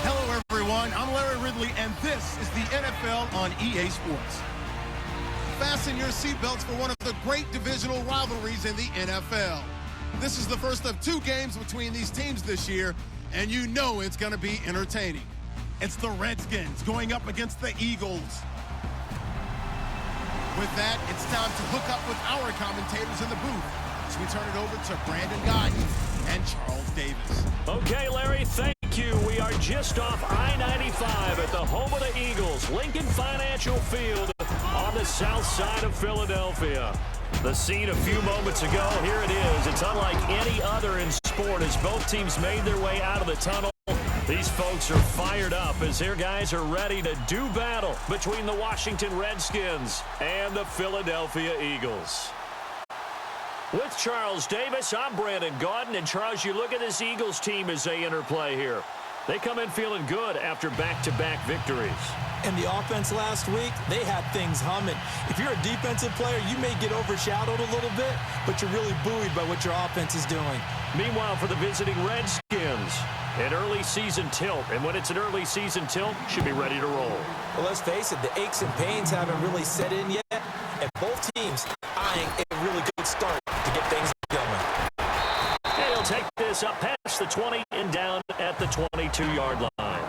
Hello, everyone. I'm Larry Ridley, and this is the NFL on EA Sports. Fasten your seatbelts for one of the great divisional rivalries in the NFL. This is the first of two games between these teams this year, and you know it's going to be entertaining. It's the Redskins going up against the Eagles. With that, it's time to hook up with our commentators in the booth. So we turn it over to Brandon Godden and Charles Davis. Okay, Larry, thank you. We are just off I-95 at the home of the Eagles, Lincoln Financial Field on the south side of Philadelphia. The scene a few moments ago, here it is. It's unlike any other in sport as both teams made their way out of the tunnel. These folks are fired up as their guys are ready to do battle between the Washington Redskins and the Philadelphia Eagles. With Charles Davis, I'm Brandon Gaudin. And Charles, you look at this Eagles team as they interplay here. They come in feeling good after back-to-back victories. And the offense last week, they had things humming. If you're a defensive player, you may get overshadowed a little bit, but you're really buoyed by what your offense is doing. Meanwhile, for the visiting Redskins, an early season tilt. And when it's an early season tilt, should be ready to roll. Well, let's face it, the aches and pains haven't really set in yet. And both teams eyeing a really good start to get things going. And he'll take this up past the 20 and down at the 22-yard line.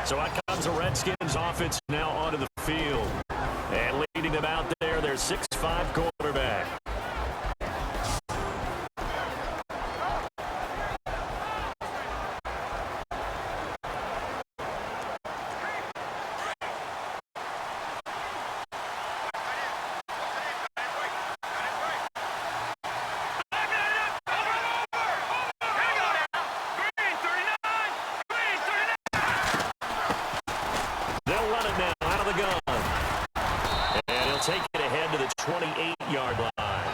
So out comes the Redskins offense now onto the field. And leading them out there, their 6'5" quarterback. Take it ahead to the 28-yard line.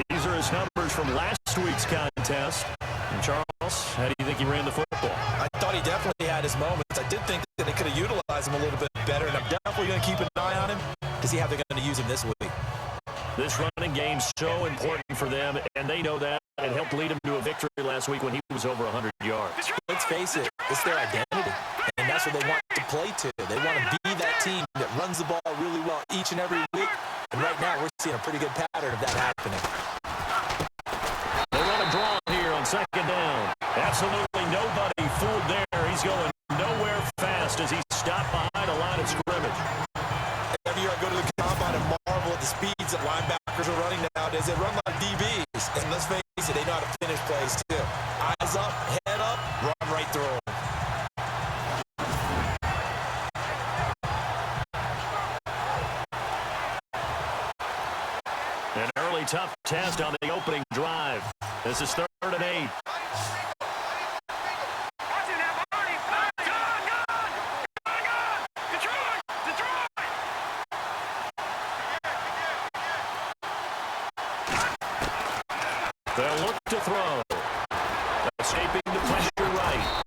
These are his numbers from last week's contest. And Charles, how do you think he ran the football? I thought he definitely had his moments. I did think that they could have utilized him a little bit better, and I'm definitely going to keep an eye on him to see how they're going to use him this week. This running game's so important for them, and they know that. It helped lead him to a victory last week when he was over 100 yards. Let's face it, it's their identity, and that's what they want to play to. They want to be that team that runs the ball really well each and every week, and right now we're seeing a pretty good pattern of that happening. They run a draw here on second down. Absolutely nobody fooled there. He's going nowhere fast as he's stopped behind a line of scrimmage. Every year I go to the combine and marvel at the speeds that linebackers are running nowadays. They run like DBs, and let's face it, they know how to finish plays too. Eyes up, head up, run right through them. An early tough test on the opening drive. This is 3rd and 8. They'll look to throw. Escaping the pressure right.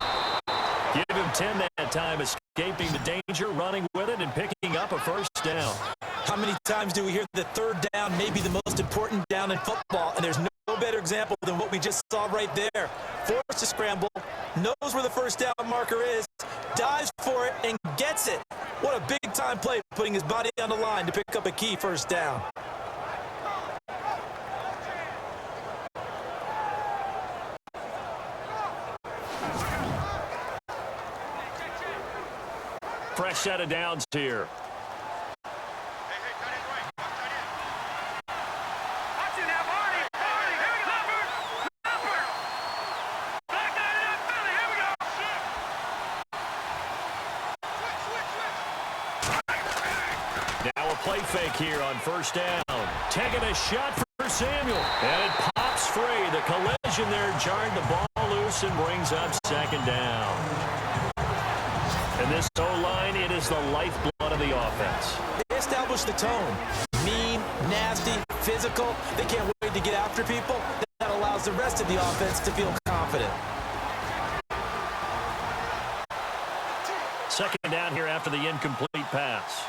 Give him 10 that time, escaping the danger, running with it, and picking up a first down. How many times do we hear that third down may be the most important down in football, and there's no better example than what we just saw right there. Forced to scramble, knows where the first down marker is, dives for it, and gets it. What a big-time play, putting his body on the line to pick up a key first down. Fresh set of downs here. Now a play fake here on first down. Taking a shot for Samuel. And it pops free. The collision there jarred the ball loose and brings up second down. And this O-line, it is the lifeblood of the offense. They establish the tone. Mean, nasty, physical. They can't wait to get after people. That allows the rest of the offense to feel confident. Second down here after the incomplete pass.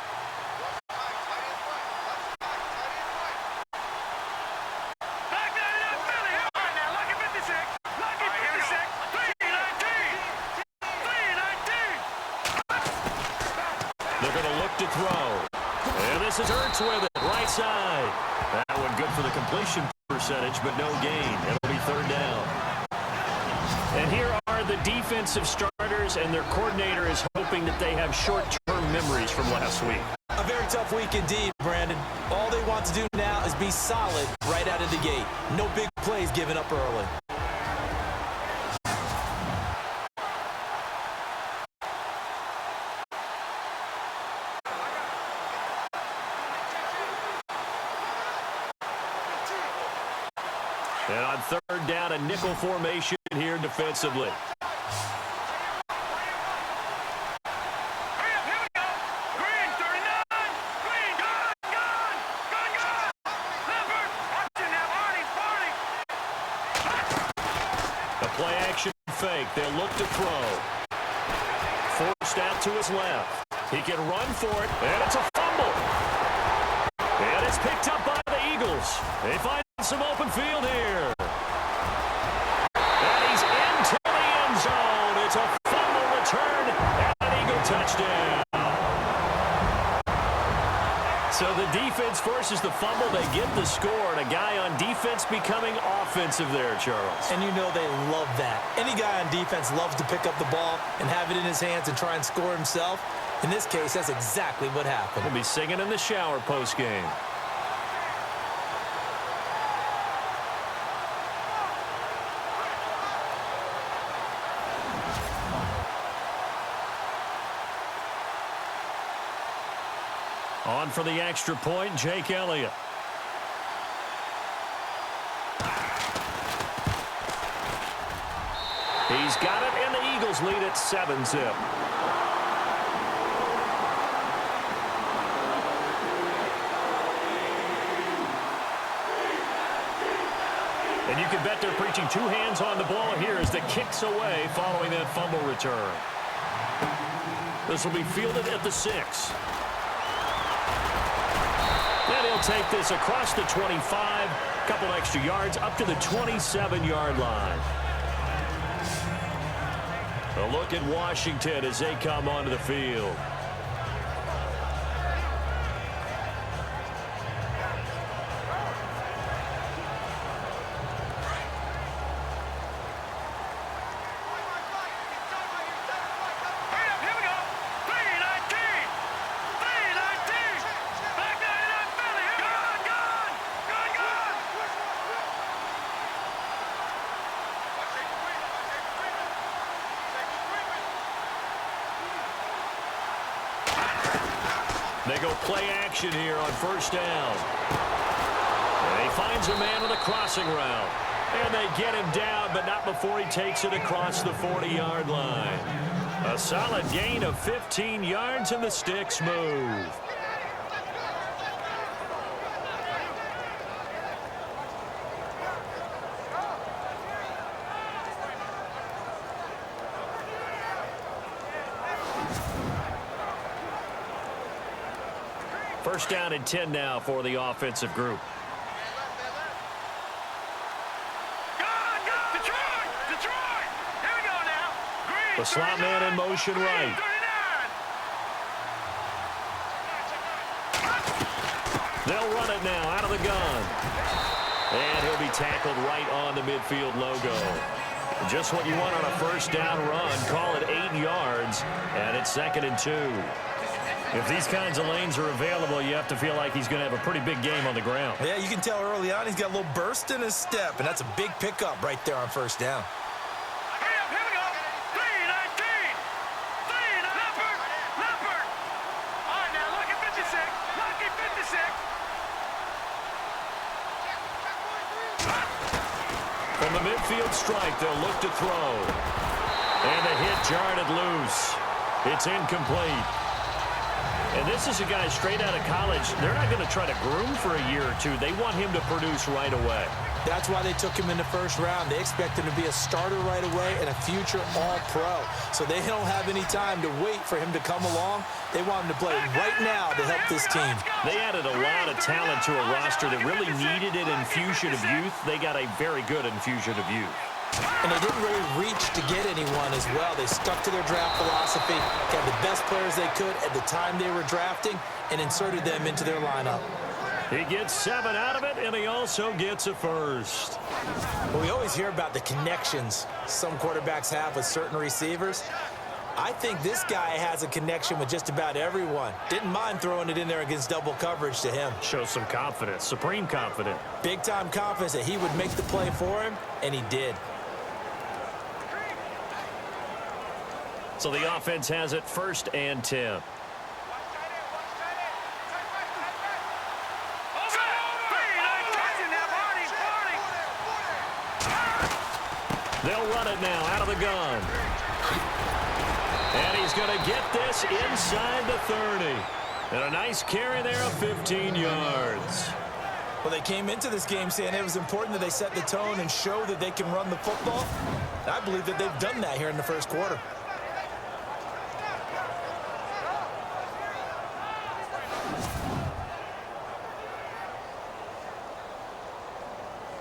to throw. And this is Ertz with it, right side. That one good for the completion percentage, but no gain. It'll be third down. And here are the defensive starters, and their coordinator is hoping that they have short-term memories from last week. A very tough week indeed, Brandon. All they want to do now is be solid right out of the gate. No big plays given up early. And on third down, a nickel formation here defensively. A play-action fake. They'll look to throw. Forced out to his left. He can run for it, and it's a fumble. And it's picked up by the Eagles. They find some open field here. And he's into the end zone. It's a fumble return and an Eagle touchdown. So the defense forces the fumble. They get the score, and a guy on defense becoming offensive there, Charles. And you know they love that. Any guy on defense loves to pick up the ball and have it in his hands and try and score himself. In this case, that's exactly what happened. He'll be singing in the shower post-game. On for the extra point, Jake Elliott. He's got it, and the Eagles lead at 7-zip. And you can bet they're preaching two hands on the ball here as the kick's away following that fumble return. This will be fielded at the 6. And he'll take this across the 25, couple extra yards up to the 27-yard line. A look at Washington as they come onto the field. They go play action here on first down. And he finds a man on the crossing route. And they get him down, but not before he takes it across the 40-yard line. A solid gain of 15 yards, and the sticks move. First down and 10 now for the offensive group. The slot man in motion right. They'll run it now out of the gun. And he'll be tackled right on the midfield logo. Just what you want on a first down run. Call it 8 yards, and it's 2nd and 2. If these kinds of lanes are available, you have to feel like he's going to have a pretty big game on the ground. Yeah, you can tell early on he's got a little burst in his step, and that's a big pickup right there on first down. From the midfield strike, they'll look to throw. And the hit jarred it loose. It's incomplete. And this is a guy straight out of college. They're not going to try to groom for a year or two. They want him to produce right away. That's why they took him in the first round. They expect him to be a starter right away and a future all-pro. So they don't have any time to wait for him to come along. They want him to play right now to help this team. They added a lot of talent to a roster that really needed an infusion of youth. They got a very good infusion of youth. And they didn't really reach to get anyone as well. They stuck to their draft philosophy, got the best players they could at the time they were drafting, and inserted them into their lineup. He gets 7 out of it, and he also gets a first. Well, we always hear about the connections some quarterbacks have with certain receivers. I think this guy has a connection with just about everyone. Didn't mind throwing it in there against double coverage to him. Shows some confidence, supreme confidence. Big-time confidence that he would make the play for him, and he did. So the offense has it 1st and 10. They'll run it now out of the gun. And he's going to get this inside the 30. And a nice carry there of 15 yards. Well, they came into this game saying it was important that they set the tone and show that they can run the football. And I believe that they've done that here in the first quarter.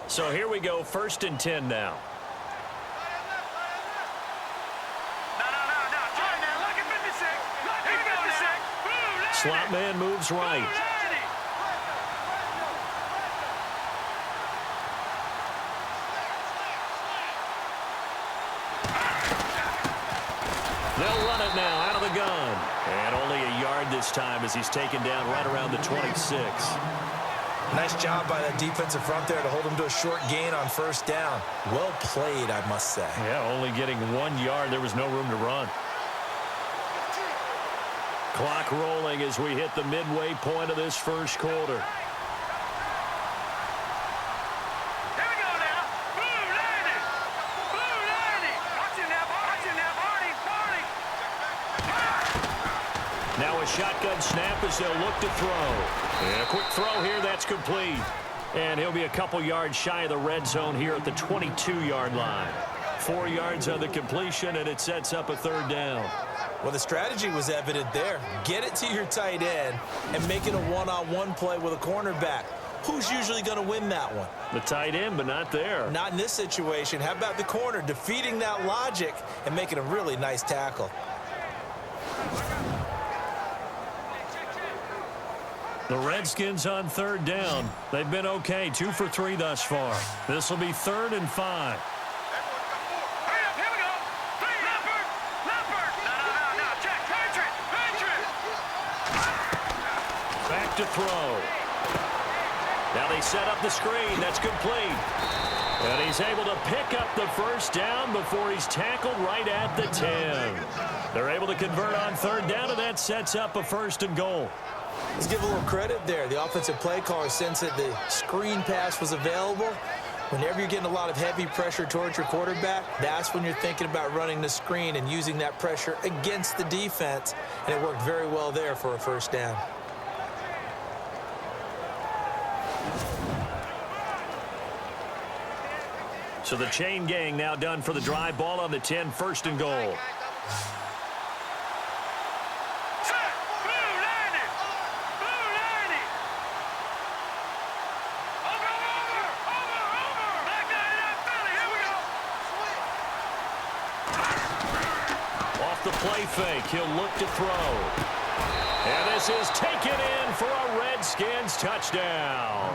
So here we go, 1st and 10 now. Slot man moves right. They'll run it now out of the gun. And only a yard this time as he's taken down right around the 26. Nice job by that defensive front there to hold him to a short gain on 1st down. Well played, I must say. Yeah, only getting 1 yard. There was no room to run. Clock rolling as we hit the midway point of this first quarter. Now a shotgun snap as they'll look to throw. And a quick throw here, that's complete. And he'll be a couple yards shy of the red zone here at the 22-yard line. 4 yards on the completion, and it sets up a 3rd down. Well, the strategy was evident there. Get it to your tight end and make it a one-on-one play with a cornerback. Who's usually going to win that one? The tight end, but not there. Not in this situation. How about the corner defeating that logic and making a really nice tackle? The Redskins on 3rd down. They've been okay, 2 for 3 thus far. This will be 3rd and 5. Back to throw. Now they set up the screen. That's complete. And he's able to pick up the 1st down before he's tackled right at the 10. They're able to convert on 3rd down, and that sets up a 1st and goal. Let's give a little credit there. The offensive play caller, since that the screen pass was available, whenever you're getting a lot of heavy pressure towards your quarterback, that's when you're thinking about running the screen and using that pressure against the defense. And it worked very well there for a 1st down. So the chain gang now done for the drive. Ball on the 10, 1st and goal. The play fake. He'll look to throw. And this is taken in for a Redskins touchdown.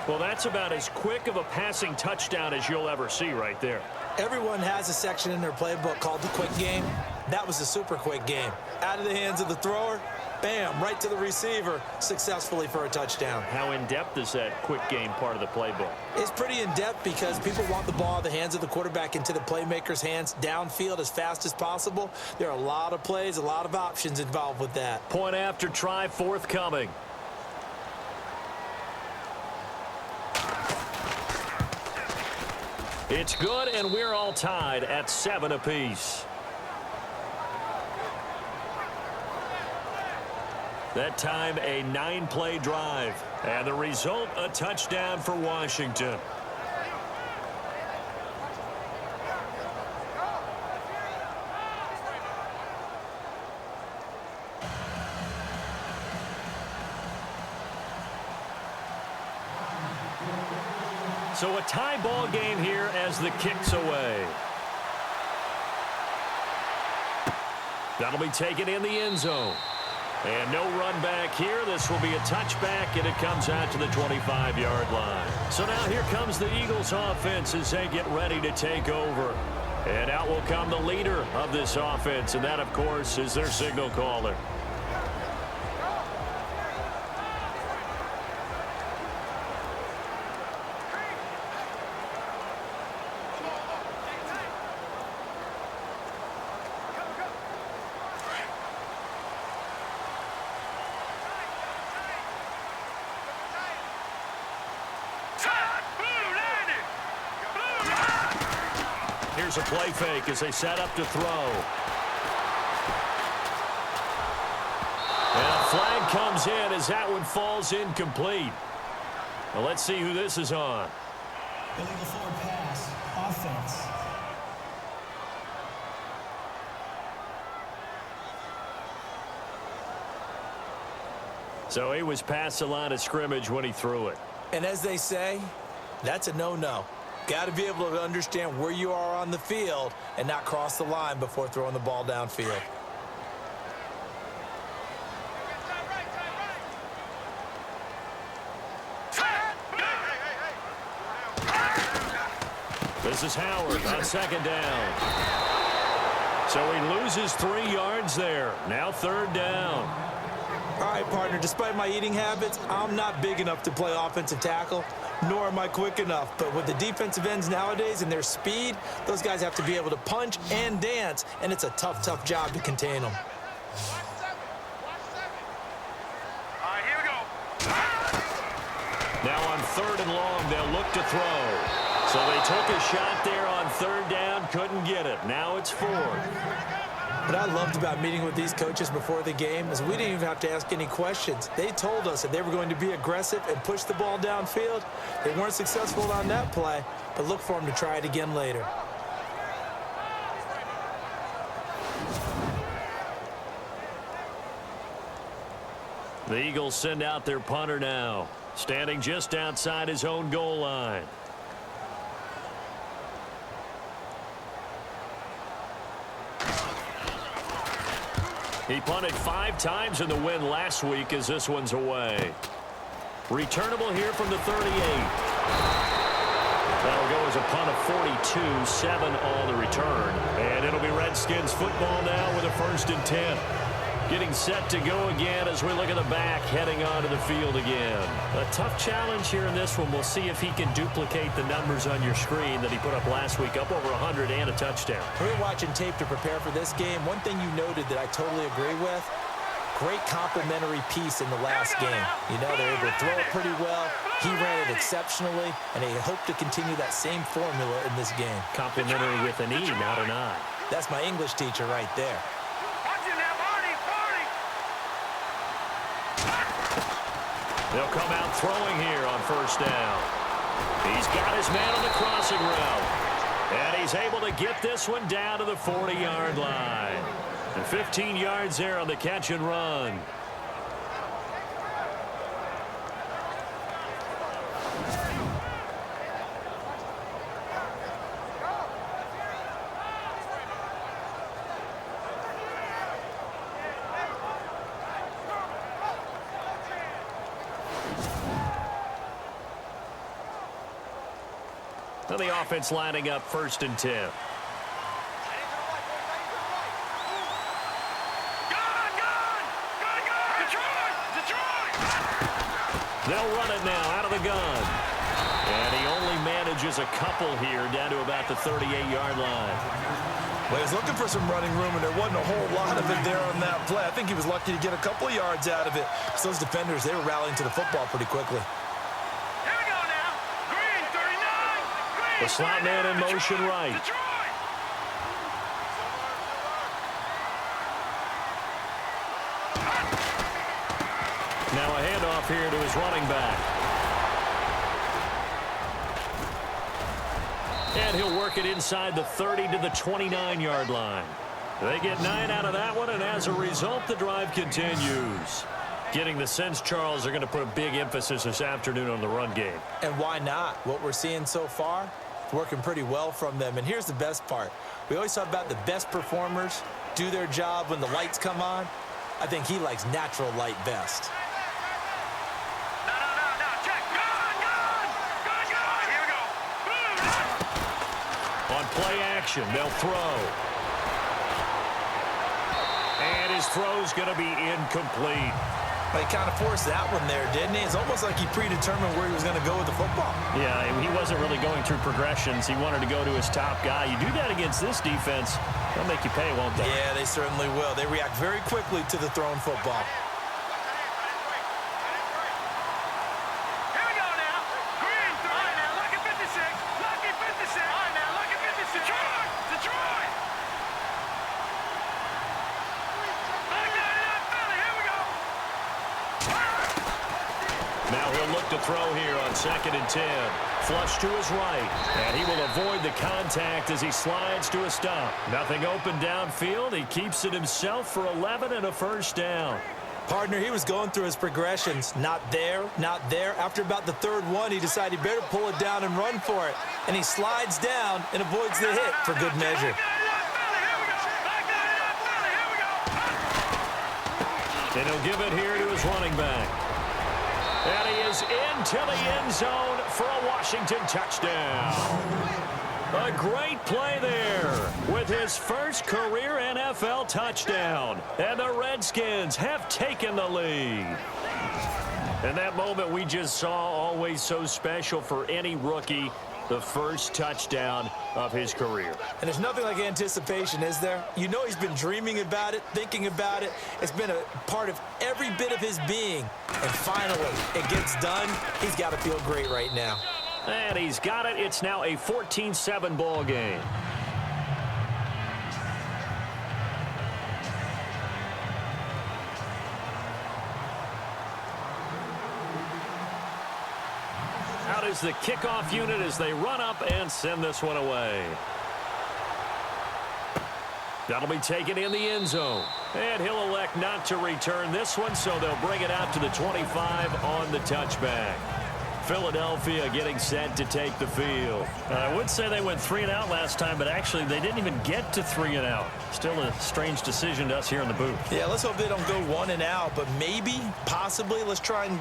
Well, that's about as quick of a passing touchdown as you'll ever see right there. Everyone has a section in their playbook called the quick game. That was a super quick game. Out of the hands of the thrower, bam, right to the receiver, successfully for a touchdown. How in-depth is that quick game part of the playbook? It's pretty in-depth because people want the ball in the hands of the quarterback into the playmaker's hands downfield as fast as possible. There are a lot of plays, a lot of options involved with that. Point after try forthcoming. It's good, and we're all tied at 7 apiece. That time, a 9-play drive. And the result, a touchdown for Washington. So a tie ball game here as the kick's away. That'll be taken in the end zone. And no run back here. This will be a touchback, and it comes out to the 25-yard line. So now here comes the Eagles offense as they get ready to take over. And out will come the leader of this offense, and that, of course, is their signal caller. Here's a play fake as they set up to throw. And a flag comes in as that one falls incomplete. Well, let's see who this is on. Illegal forward pass, offense. So he was past the line of scrimmage when he threw it. And as they say, that's a no-no. Got to be able to understand where you are on the field and not cross the line before throwing the ball downfield. This is Howard on second down. So he loses 3 yards there. Now third down. All right, partner, despite my eating habits, I'm not big enough to play offensive tackle, nor am I quick enough. But with the defensive ends nowadays and their speed, those guys have to be able to punch and dance, and it's a tough, tough job to contain them. All right, here we go. Now on third and long, they'll look to throw. So they took a shot there on third down, couldn't get it. Now it's fourth. What I loved about meeting with these coaches before the game is we didn't even have to ask any questions. They told us that they were going to be aggressive and push the ball downfield. They weren't successful on that play, but look for them to try it again later. The Eagles send out their punter now, standing just outside his own goal line. He punted 5 times in the win last week as this one's away. Returnable here from the 38. That'll go as a punt of 42, 7 on the return. And it'll be Redskins football now with a 1st and 10. Getting set to go again as we look at the back, heading onto the field again. A tough challenge here in this one. We'll see if he can duplicate the numbers on your screen that he put up last week, up over 100 and a touchdown. We're watching tape to prepare for this game. One thing you noted that I totally agree with, great complimentary piece in the last game. You know, they're able to throw it pretty well. He ran it exceptionally, and they hope to continue that same formula in this game. Complimentary with an E, not an I. That's my English teacher right there. They'll come out throwing here on 1st down. He's got his man on the crossing route. And he's able to get this one down to the 40-yard line. And 15 yards there on the catch and run. And the offense lining up 1st and 10. They'll run it now out of the gun. And he only manages a couple here down to about the 38-yard line. Well, he was looking for some running room, and there wasn't a whole lot of it there on that play. I think he was lucky to get a couple of yards out of it. So those defenders, they were rallying to the football pretty quickly. The slot man in motion right. Now a handoff here to his running back. And he'll work it inside the 30 to the 29-yard line. They get 9 out of that one, and as a result, the drive continues. Getting the sense, Charles, they're going to put a big emphasis this afternoon on the run game. And why not? What we're seeing so far, it's working pretty well from them. And here's the best part. We always talk about the best performers do their job when the lights come on. I think he likes natural light best. No, check. Gun. Here we go. On play action, they'll throw. And his throw's going to be incomplete. He kind of forced that one there, didn't he? It's almost like he predetermined where he was going to go with the football. Yeah, he wasn't really going through progressions. He wanted to go to his top guy. You do that against this defense, they'll make you pay, won't they? Yeah, they certainly will. They react very quickly to the thrown football. Here we go now. Green, all right, now, lucky 56. Lucky 56. All right, now, lucky 56. Detroit. Now he'll look to throw here on 2nd and 10. Flush to his right, and he will avoid the contact as he slides to a stop. Nothing open downfield. He keeps it himself for 11 and a first down. Partner, he was going through his progressions. Not there, not there. After about the third one, he decided he better pull it down and run for it. And he slides down and avoids the hit for good measure. And he'll give it here to his running back. And he is into the end zone for a Washington touchdown. A great play there with his first career NFL touchdown. And the Redskins have taken the lead. And that moment we just saw, always so special for any rookie. The first touchdown of his career. And there's nothing like anticipation, is there? You know he's been dreaming about it, thinking about it. It's been a part of every bit of his being. And finally, it gets done. He's got to feel great right now. And he's got it. It's now a 14-7 ball game. Out is the kickoff unit as they run up and send this one away. That'll be taken in the end zone. And he'll elect not to return this one, so they'll bring it out to the 25 on the touchback. Philadelphia getting set to take the field. I would say they went 3 and out last time, but actually they didn't even get to 3 and out. Still a strange decision to us here in the booth. Yeah, let's hope they don't go 1 and out, but maybe, possibly, let's try and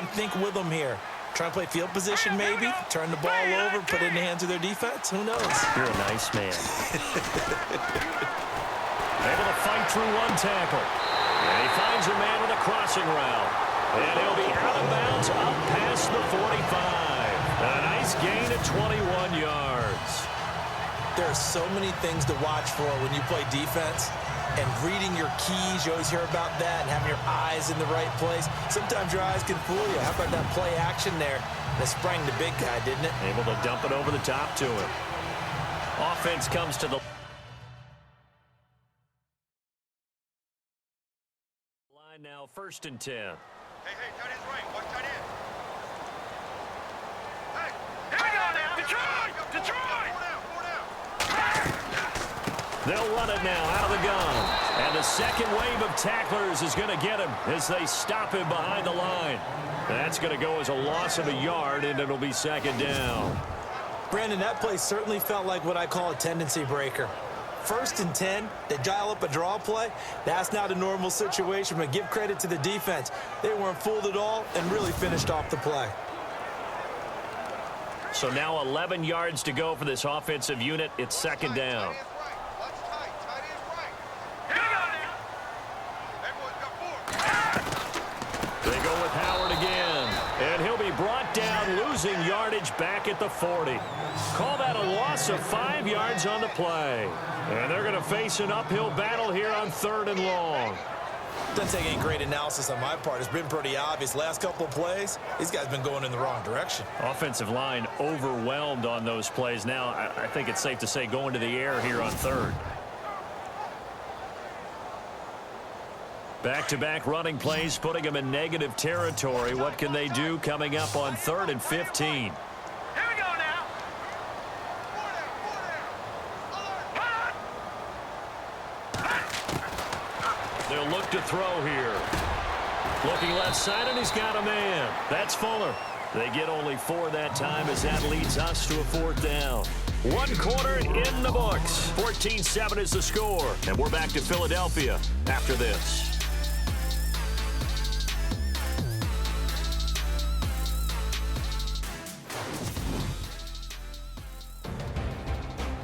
think with them here. Try and play field position maybe, turn the ball over, put it in the hands of their defense. Who knows? You're a nice man. Able to fight through one tackle. And he finds a man with a crossing route. And he'll be out of bounds up past the 45. A nice gain of 21 yards. There are so many things to watch for when you play defense. And reading your keys, you always hear about that, and having your eyes in the right place. Sometimes your eyes can fool you. How about that play action there? That sprang the big guy, didn't it? Able to dump it over the top to him. Offense comes to the line now, 1st and 10. Hey, tight end's right. Watch tight end. Hey, here we go now. Detroit! They'll run it now out of the gun. And the second wave of tacklers is going to get him as they stop him behind the line. That's going to go as a loss of a yard, and it'll be 2nd down. Brandon, that play certainly felt like what I call a tendency breaker. 1st and 10, they dial up a draw play. That's not a normal situation, but give credit to the defense. They weren't fooled at all and really finished off the play. So now 11 yards to go for this offensive unit. It's 2nd down. They go with Howard again. And he'll be brought down, losing yardage back at the 40. Call that a loss of 5 yards on the play. And they're going to face an uphill battle here on 3rd and long. Doesn't take any great analysis on my part. It's been pretty obvious. Last couple of plays, these guys have been going in the wrong direction. Offensive line overwhelmed on those plays. Now, I think it's safe to say going to the air here on 3rd. Back-to-back running plays, putting them in negative territory. What can they do coming up on 3rd and 15? Here we go now. They'll look to throw here. Looking left side, and he's got a man. That's Fuller. They get only 4 that time as that leads us to a 4th down. 1 quarter in the books. 14-7 is the score. And we're back to Philadelphia after this.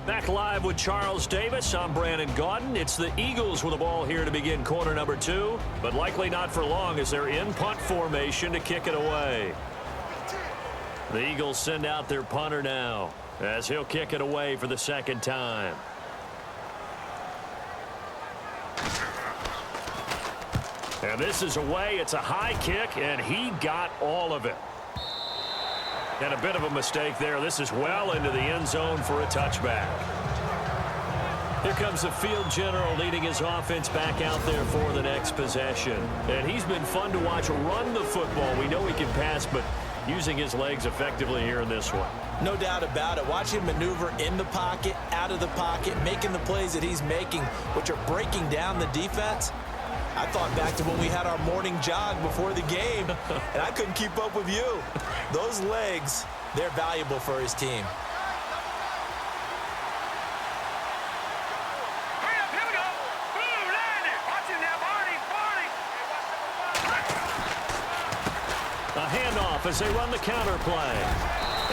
Back live with Charles Davis. I'm Brandon Gaudin. It's the Eagles with the ball here to begin quarter number 2, but likely not for long as they're in punt formation to kick it away. The Eagles send out their punter now as he'll kick it away for the 2nd time. And this is away. It's a high kick, and he got all of it. And a bit of a mistake there. This is well into the end zone for a touchback. Here comes the field general leading his offense back out there for the next possession. And he's been fun to watch run the football. We know he can pass, but using his legs effectively here in this one. No doubt about it. Watch him maneuver in the pocket, out of the pocket, making the plays that he's making, which are breaking down the defense. I thought back to when we had our morning jog before the game, and I couldn't keep up with you. Those legs, they're valuable for his team. Hurry up, here we go. Boom, land it. Watch it now, Barney. A handoff as they run the counter play.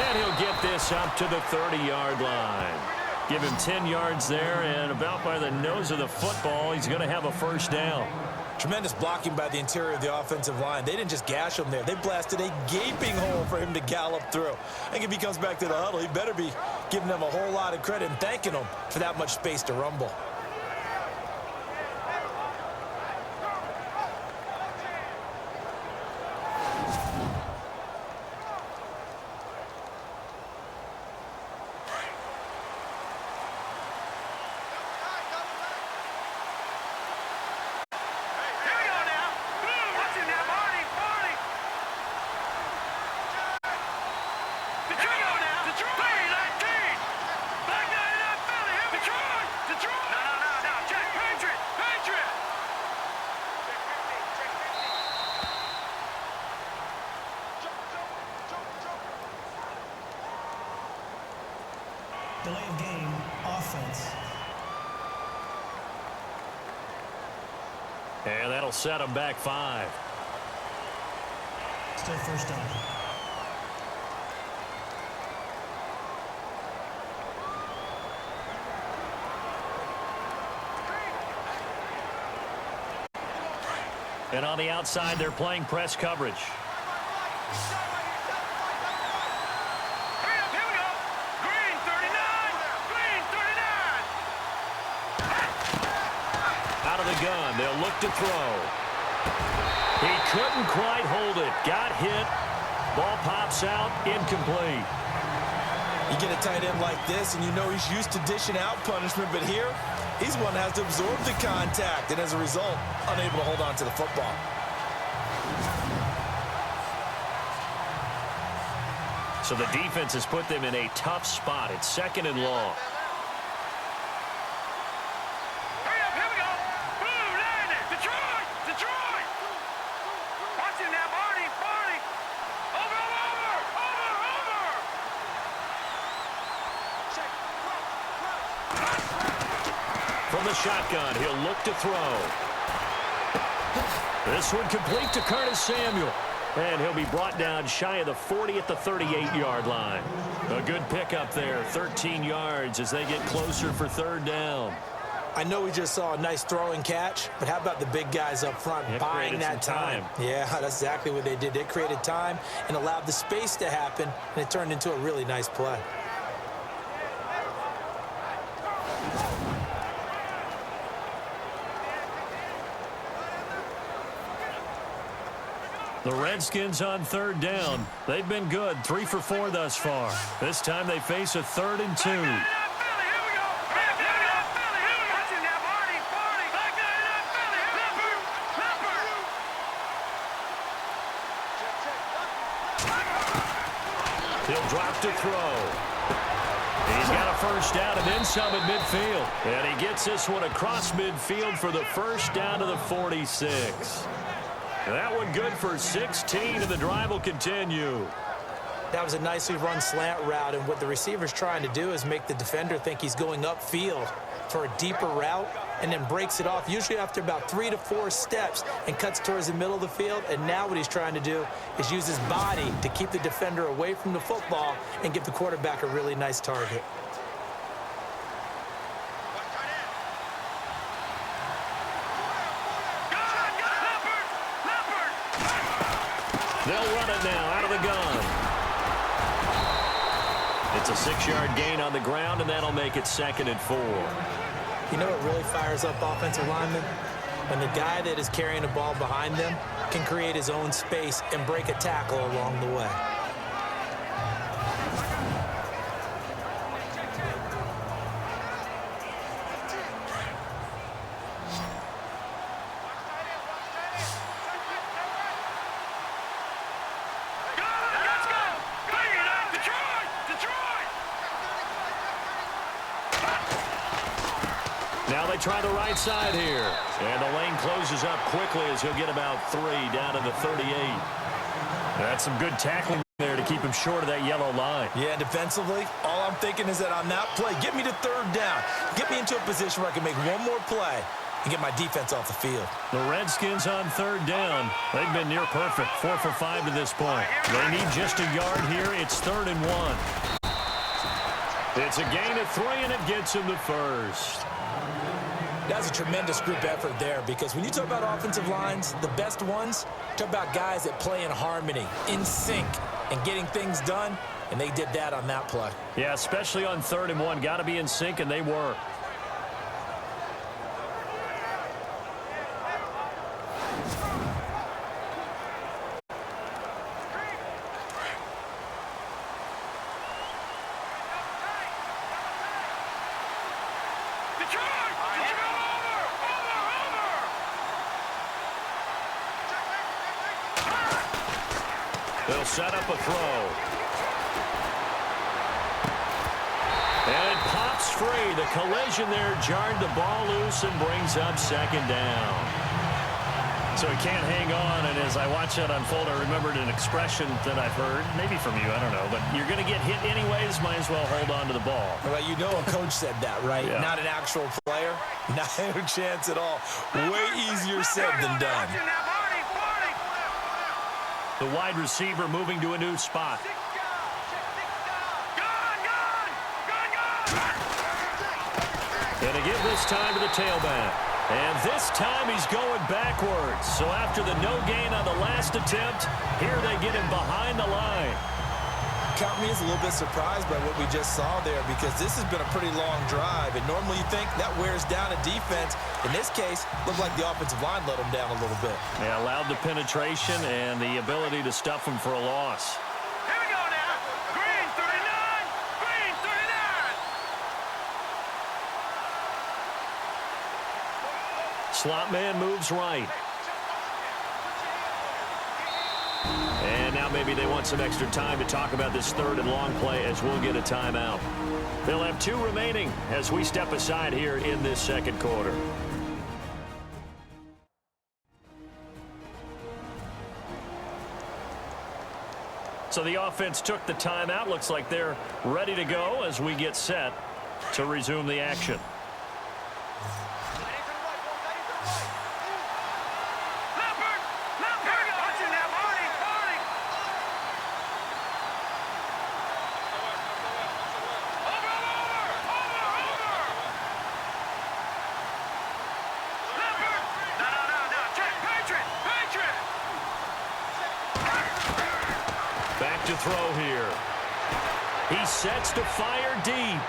And he'll get this up to the 30-yard line. Give him 10 yards there, and about by the nose of the football, he's going to have a 1st down. Tremendous blocking by the interior of the offensive line. They didn't just gash him there. They blasted a gaping hole for him to gallop through. I think if he comes back to the huddle, he better be giving them a whole lot of credit and thanking them for that much space to rumble. Delay of game, offense. And that'll set him back 5. Still 1st down. And on the outside, they're playing press coverage. Gun. They'll look to throw. He couldn't quite hold it. Got hit. Ball pops out. Incomplete. You get a tight end like this, and you know he's used to dishing out punishment, but here, he's one that has to absorb the contact, and as a result, unable to hold on to the football. So the defense has put them in a tough spot. It's 2nd and long. From the shotgun, he'll look to throw. This one complete to Curtis Samuel. And he'll be brought down shy of the 40 at the 38-yard line. A good pickup there, 13 yards as they get closer for 3rd down. I know we just saw a nice throwing catch, but how about the big guys up front buying that time? Yeah, that's exactly what they did. They created time and allowed the space to happen, and it turned into a really nice play. The Redskins on 3rd down. They've been good, 3 for 4 thus far. This time they face a 3rd and 2. He'll drop to throw. He's got a 1st down and then some at midfield. And he gets this one across midfield for the 1st down to the 46. That one good for 16, and the drive will continue. That was a nicely run slant route, and what the receiver's trying to do is make the defender think he's going upfield for a deeper route and then breaks it off, usually after about 3 to 4 steps, and cuts towards the middle of the field. And now what he's trying to do is use his body to keep the defender away from the football and give the quarterback a really nice target. They'll run it now out of the gun. It's a 6-yard gain on the ground, and that'll make it 2nd and 4. You know what really fires up offensive linemen? When the guy that is carrying the ball behind them can create his own space and break a tackle along the way. Now they try the right side here. And the lane closes up quickly as he'll get about 3 down to the 38. That's some good tackling there to keep him short of that yellow line. Yeah, defensively, all I'm thinking is that on that play, get me to 3rd down. Get me into a position where I can make one more play and get my defense off the field. The Redskins on 3rd down. They've been near perfect, 4 for 5 to this point. They need just a yard here. It's 3rd and 1. It's a gain of 3, and it gets him the first. That's a tremendous group effort there, because when you talk about offensive lines, the best ones, talk about guys that play in harmony, in sync, and getting things done, and they did that on that play. Yeah, especially on 3rd and 1. Got to be in sync, and they were. They'll set up a throw. And it pops free. The collision there jarred the ball loose and brings up 2nd down. So he can't hang on, and as I watch that unfold, I remembered an expression that I've heard, maybe from you, I don't know, but you're going to get hit anyways, might as well hold on to the ball. Well, you know a coach said that, right? Yeah. Not an actual player. Not a chance at all. Way easier said than done. The wide receiver moving to a new spot. And to give this time to the tailback. And this time he's going backwards. So after the no gain on the last attempt, here they get him behind the line. Count me as a little bit surprised by what we just saw there, because this has been a pretty long drive, and normally you think that wears down a defense. In this case, looked like the offensive line let them down a little bit. They allowed the penetration and the ability to stuff him for a loss. Here we go now. Green 39. Green 39. Slot man moves right. And now maybe they want some extra time to talk about this 3rd and long play, as we'll get a timeout. They'll have 2 remaining as we step aside here in this 2nd quarter. So the offense took the timeout. Looks like they're ready to go as we get set to resume the action. Back to throw here. He sets to fire deep.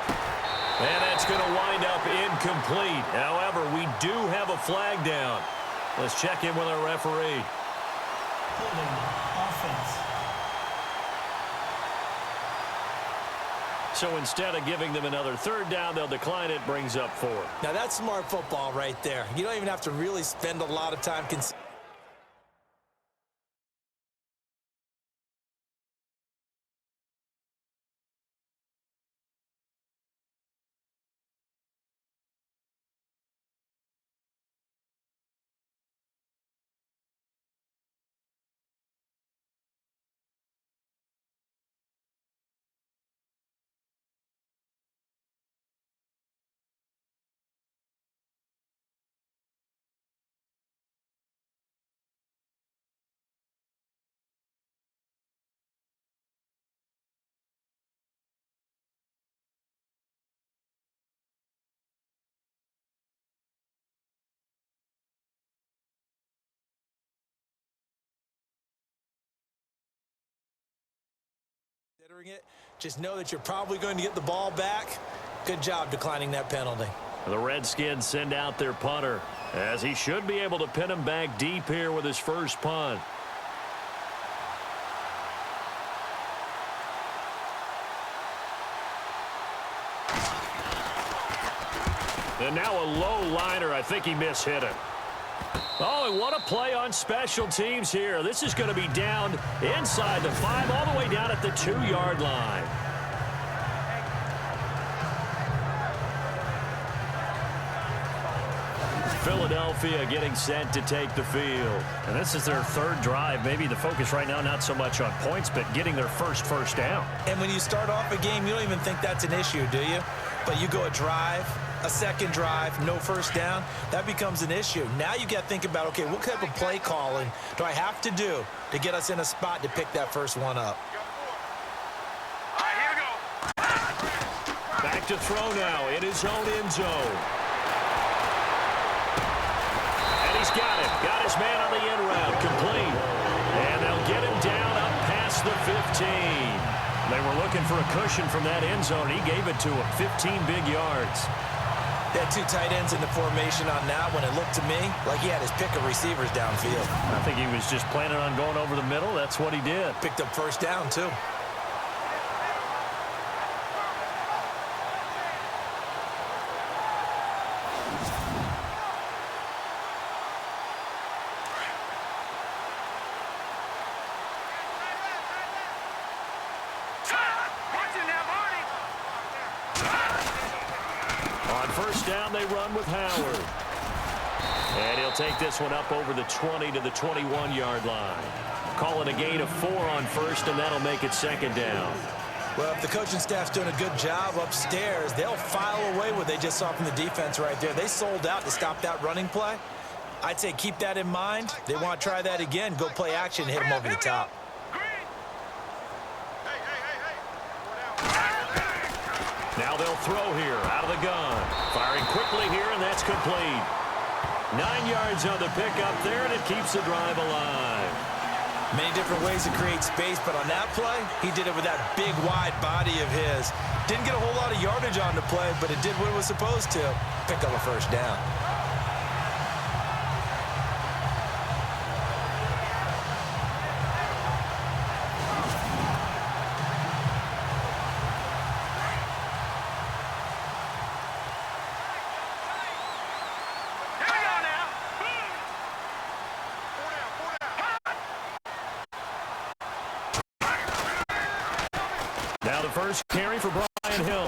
And that's going to wind up incomplete. However, we do have a flag down. Let's check in with our referee. Holding offense. So instead of giving them another 3rd down, they'll decline it, brings up 4. Now, that's smart football right there. You don't even have to really spend a lot of time considering Considering it, just know that you're probably going to get the ball back. Good job declining that penalty. The Redskins send out their punter, as he should be able to pin him back deep here with his first punt. And now a low liner. I think he mishit it. Oh, and what a play on special teams here. This is going to be down inside the 5, all the way down at the 2-yard line. Philadelphia getting set to take the field. And this is their third drive. Maybe the focus right now not so much on points, but getting their first down. And when you start off a game, you don't even think that's an issue, do you? But you go a drive, a second drive, no first down, that becomes an issue. Now you got to think about, okay, what type of play calling do I have to do to get us in a spot to pick that first one up? All right, here we go. Back to throw now in his own end zone. And he's got it. Got his man on the end route. Complete. And they'll get him down up past the 15. They were looking for a cushion from that end zone. He gave it to him. 15 big yards. They had 2 tight ends in the formation on that one. It looked to me like he had his pick of receivers downfield. I think he was just planning on going over the middle. That's what he did. Picked up first down, too. First down, they run with Howard. And he'll take this one up over the 20 to the 21-yard line. Call it a gain of 4 on first, and that'll make it second down. Well, if the coaching staff's doing a good job upstairs, they'll file away what they just saw from the defense right there. They sold out to stop that running play. I'd say keep that in mind. They want to try that again, go play action, hit them over the top. Now they'll throw here out of the gun. Firing quickly here, and that's complete. 9 yards on the pickup there, and it keeps the drive alive. Many different ways to create space, but on that play, he did it with that big, wide body of his. Didn't get a whole lot of yardage on the play, but it did what it was supposed to. Pick up a first down. Now the first carry for Brian Hill.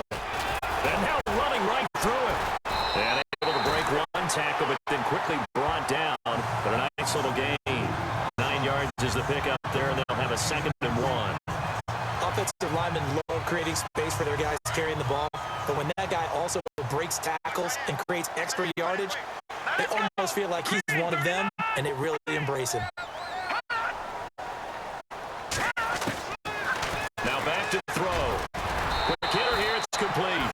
And now running right through it. And able to break one tackle, but then quickly brought down. But a nice little gain. 9 yards is the pickup there, and they'll have a 2nd and 1. Offensive linemen love creating space for their guys carrying the ball. But when that guy also breaks tackles and creates extra yardage, they almost feel like he's one of them, and they really embrace him. To throw. Quick hitter here, it's complete.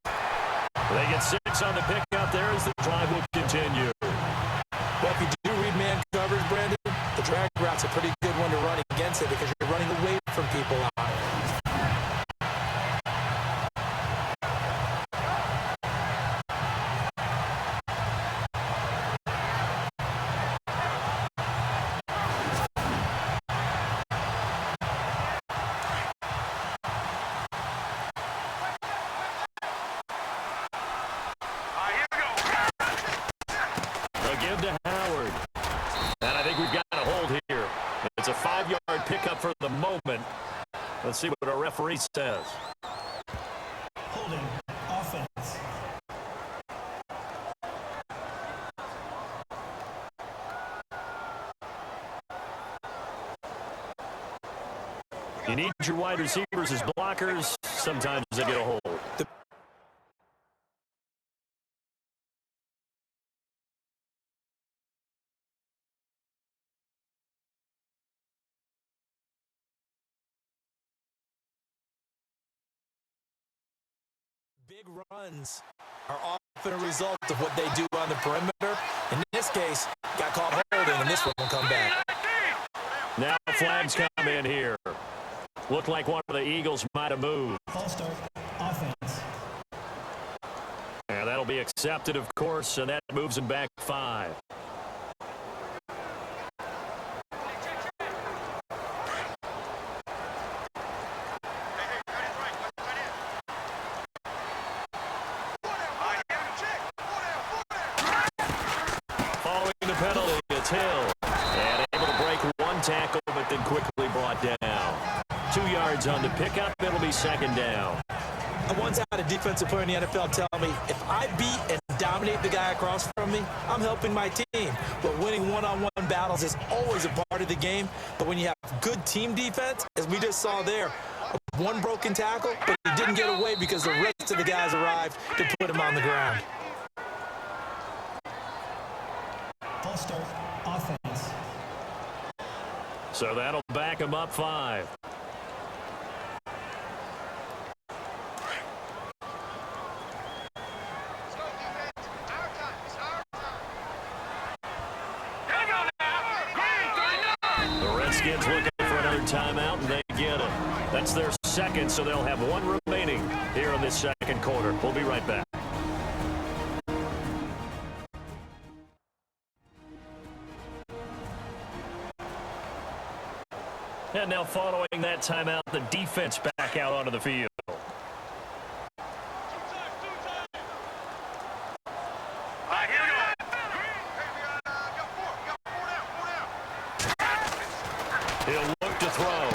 They get 6 on the pickup there as the drive will continue. Well, if you do read man coverage, Brandon, the drag route's a pretty good one to run against it because you're running away from people out. Give to Howard. And I think we've got a hold here. It's a 5-yard pickup for the moment. Let's see what our referee says. Holding offense. You need your wide receivers as blockers. Sometimes they get a hold. Big runs are often a result of what they do on the perimeter. In this case, got caught holding, and this one will come back. Now flags come in here. Looked like one of the Eagles might have moved. False start. Offense. And that'll be accepted, of course, and that moves him back 5. Following the penalty, it's Hill. And able to break one tackle, but then quickly brought down. 2 yards on the pickup. It'll be second down. I once had a defensive player in the NFL tell me, if I beat and dominate the guy across from me, I'm helping my team. But winning one-on-one battles is always a part of the game. But when you have good team defense, as we just saw there, one broken tackle, but he didn't get away because the rest of the guys arrived to put him on the ground. False start. Offense. So that'll back him up 5. Redskins looking for another timeout, and they get it. That's their second, so they'll have one remaining here in this second quarter. We'll be right back. And now following that timeout, the defense back out onto the field. He'll look to throw.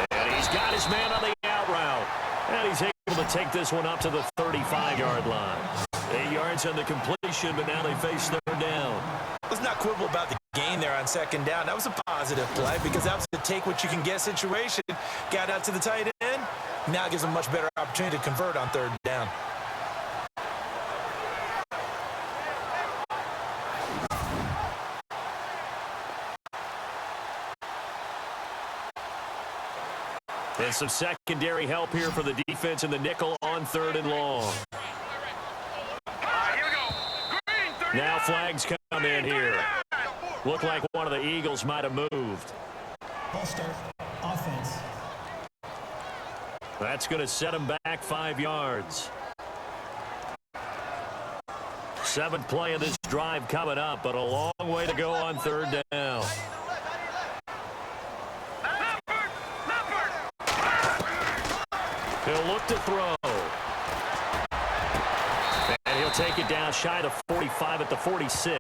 And he's got his man on the out route. And he's able to take this one up to the 35-yard line. 8 yards on the completion, but now they face third down. Let's not quibble about the gain there on second down. That was a positive play because that was a take-what-you-can-get situation. Got out to the tight end. Now gives him a much better opportunity to convert on third down. And some secondary help here for the defense in the nickel on 3rd and long. Now flags come in here. Looked like one of the Eagles might have moved. False start. Offense. That's going to set him back 5 yards. 7th play of this drive coming up, but a long way to go on 3rd down. He'll look to throw. And he'll take it down shy of 45 at the 46.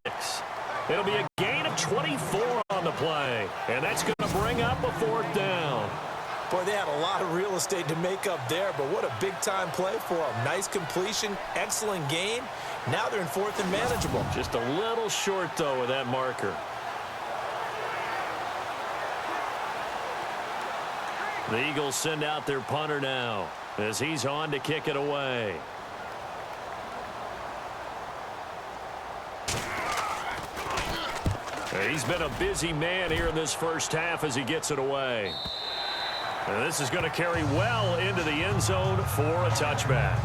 It'll be a gain of 24 on the play. And that's going to bring up a 4th down. Boy, they had a lot of real estate to make up there, but what a big-time play for them. Nice completion, excellent gain. Now they're in 4th and manageable. Just a little short, though, with that marker. The Eagles send out their punter now as he's on to kick it away. He's been a busy man here in this first half as he gets it away. And this is going to carry well into the end zone for a touchback.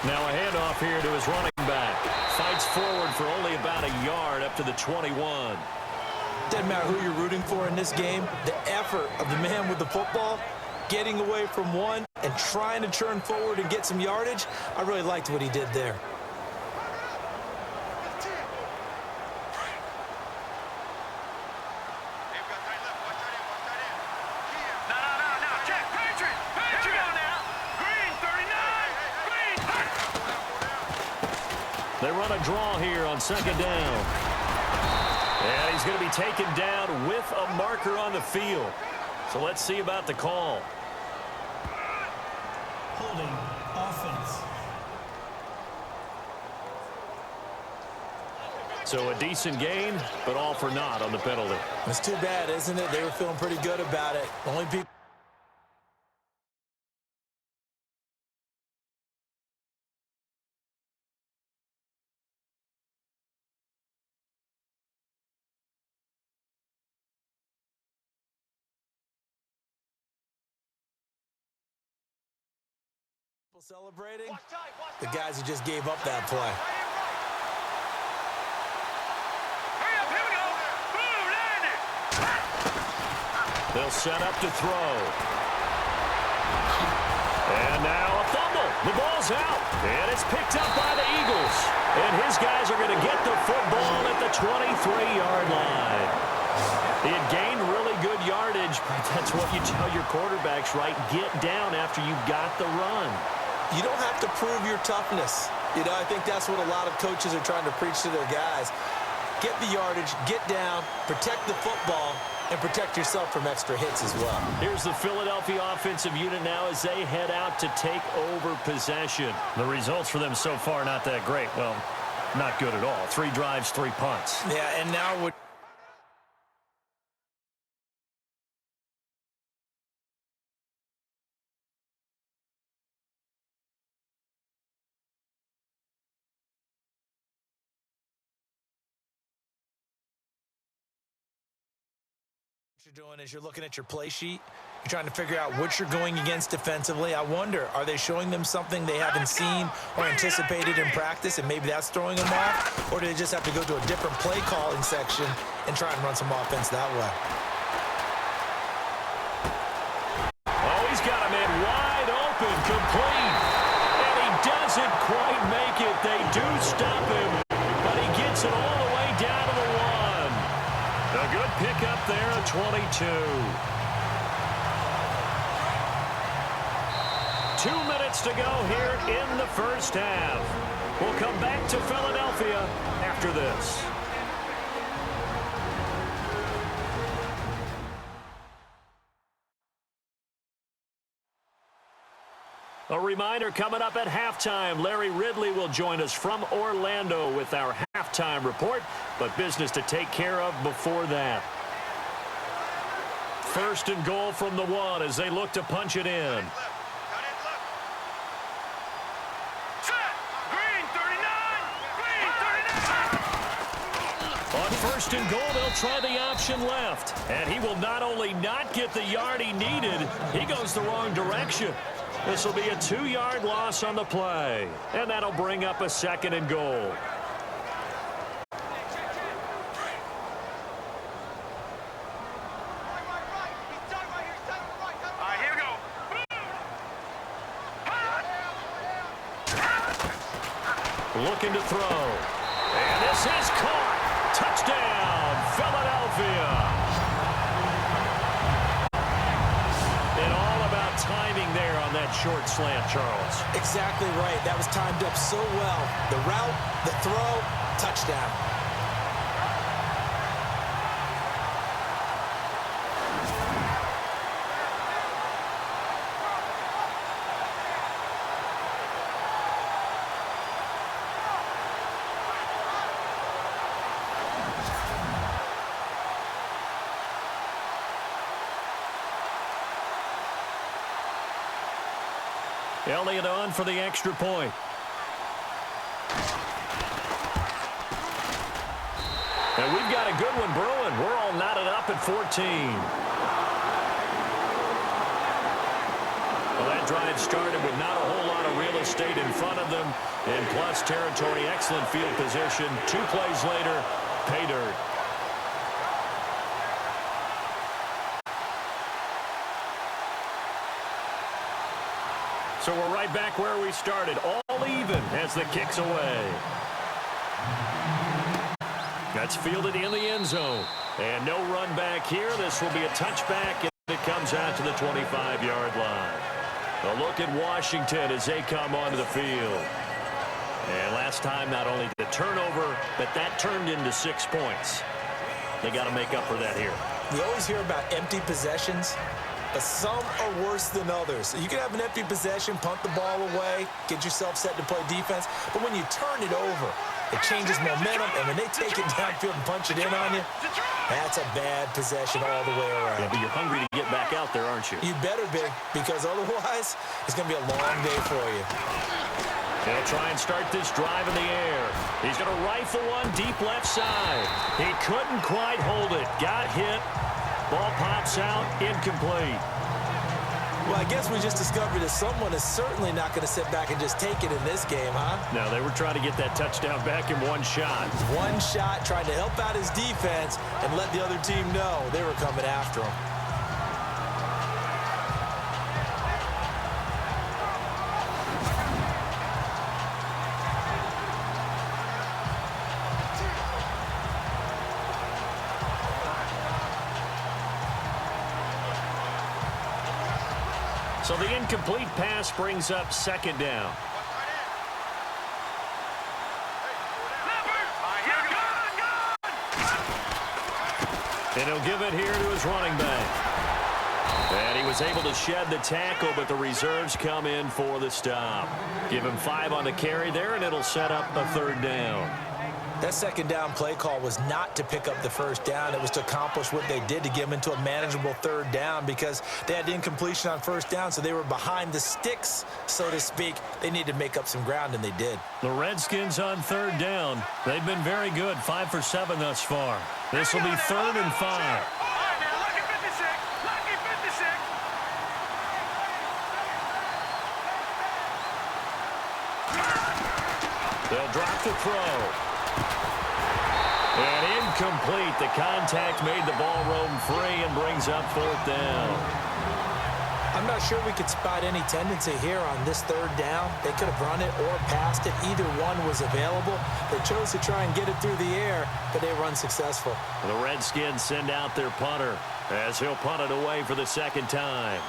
Now a handoff here to his running back. Fights forward for only about a yard up to the 21. Doesn't matter who you're rooting for in this game. The effort of the man with the football, getting away from one and trying to turn forward and get some yardage. I really liked what he did there. They run a draw here on second down. And he's going to be taken down with a marker on the field. So let's see about the call. Holding. Offense. So a decent gain, but all for naught on the penalty. It's too bad, isn't it? They were feeling pretty good about it. Only people Celebrating the guys who just gave up that play. Hurry up, here we go. Boom, landed. They'll set up to throw. And now a fumble. The ball's out. And it's picked up by the Eagles. And his guys are going to get the football at the 23-yard line. He had gained really good yardage, but that's what you tell your quarterbacks, right? Get down after you got the run. You don't have to prove your toughness. You know, I think that's what a lot of coaches are trying to preach to their guys. Get the yardage, get down, protect the football, and protect yourself from extra hits as well. Here's the Philadelphia offensive unit now as they head out to take over possession. The results for them so far not that great. Well, not good at all. 3 drives, 3 punts. Yeah, and now what you're doing is you're looking at your play sheet. You're trying to figure out what you're going against defensively. I wonder, are they showing them something they haven't seen or anticipated in practice, and maybe that's throwing them off? Or do they just have to go to a different play calling section and try and run some offense that way? Oh, he's got a man wide open, complete. And he doesn't quite make it. They do stop him, but he gets it all the way down to the 1. A good pickup there at 22. 2 minutes to go here in the first half. We'll come back to Philadelphia after this. A reminder coming up at halftime. Larry Ridley will join us from Orlando with our halftime report, but business to take care of before that. First and goal from the 1 as they look to punch it in. On first and goal, they'll try the option left. And he will not only not get the yard he needed, he goes the wrong direction. This will be a 2-yard loss on the play. And that'll bring up a second and goal. Looking to throw. And this is caught. Touchdown, Philadelphia. And all about timing there on that short slant, Charles. Exactly right. That was timed up so well. The route, the throw, touchdown. Elliott on for the extra point. And we've got a good one brewing. We're all knotted up at 14. Well, that drive started with not a whole lot of real estate in front of them. In plus territory, excellent field position. 2 plays later, pay dirt. So we're right back where we started, all even as the kick's away. That's fielded in the end zone. And no run back here. This will be a touchback, and it comes out to the 25-yard line. A look at Washington as they come onto the field. And last time, not only the turnover, but that turned into 6 points. They got to make up for that here. We always hear about empty possessions. But some are worse than others. You can have an empty possession, punt the ball away, get yourself set to play defense. But when you turn it over, it changes momentum. And when they take it downfield and punch it in on you, that's a bad possession all the way around. Yeah, but you're hungry to get back out there, aren't you? You better be, because otherwise it's going to be a long day for you. They'll try and start this drive in the air. He's going to rifle one deep left side. He couldn't quite hold it. Got hit. Ball pops out, incomplete. Well, I guess we just discovered that someone is certainly not going to sit back and just take it in this game, huh? No, they were trying to get that touchdown back in one shot. One shot, trying to help out his defense and let the other team know they were coming after him. So the incomplete pass brings up second down. And he'll give it here to his running back. And he was able to shed the tackle, but the reserves come in for the stop. Give him 5 on the carry there, and it'll set up a third down. That second down play call was not to pick up the first down. It was to accomplish what they did to get them into a manageable third down because they had incompletion on first down, so they were behind the sticks, so to speak. They needed to make up some ground, and they did. The Redskins on third down. They've been very good, 5 for 7 thus far. This will be 3rd and 5. They'll drop the throw. And incomplete. The contact made the ball roam free and brings up 4th down. I'm not sure we could spot any tendency here on this third down. They could have run it or passed it. Either one was available. They chose to try and get it through the air, but they were unsuccessful. The Redskins send out their punter as he'll punt it away for the second time.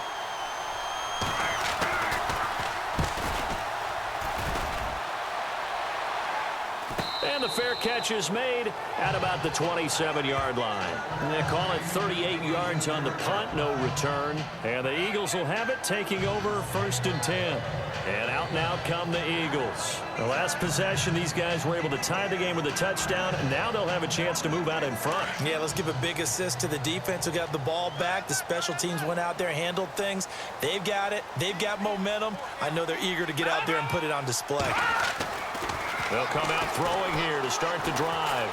And the fair catch is made at about the 27-yard line. And they call it 38 yards on the punt, no return. And the Eagles will have it, taking over 1st and 10. And out now come the Eagles. The last possession, these guys were able to tie the game with a touchdown, and now they'll have a chance to move out in front. Yeah, let's give a big assist to the defense who got the ball back. The special teams went out there, handled things. They've got it. They've got momentum. I know they're eager to get out there and put it on display. They'll come out throwing here to start the drive.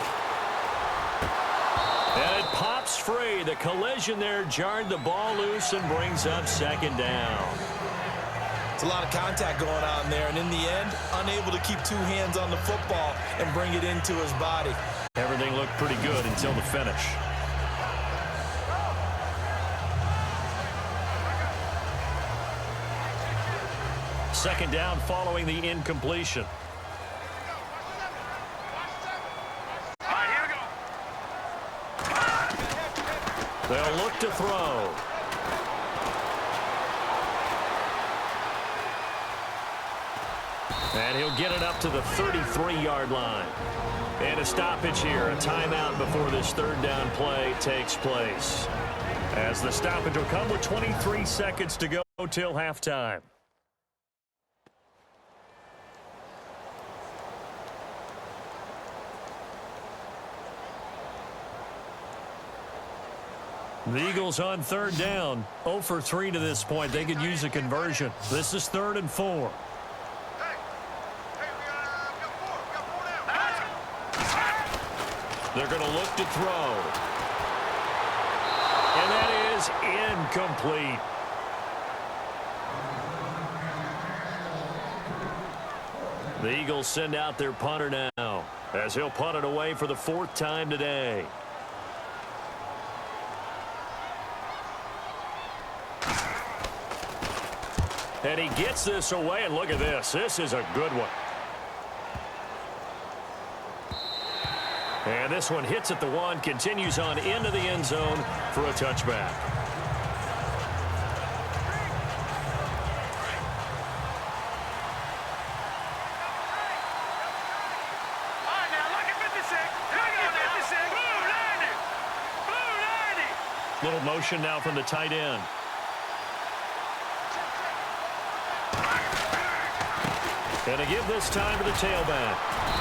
And it pops free. The collision there jarred the ball loose and brings up 2nd down. It's a lot of contact going on there, and in the end, unable to keep 2 hands on the football and bring it into his body. Everything looked pretty good until the finish. Second down following the incompletion. They'll look to throw. And he'll get it up to the 33-yard line. And a stoppage here, a timeout before this third down play takes place. As the stoppage will come with 23 seconds to go till halftime. The Eagles on third down, 0 for 3 to this point. They could use a conversion. This is 3rd and 4. They're going to look to throw. And that is incomplete. The Eagles send out their punter now as he'll punt it away for the 4th time today. And he gets this away, and look at this. This is a good one. And this one hits at the 1, continues on into the end zone for a touchback. All right, now, look at 56. Look at 56. Blue 90. Blue 90. Little motion now from the tight end. And to give this time to the tailback.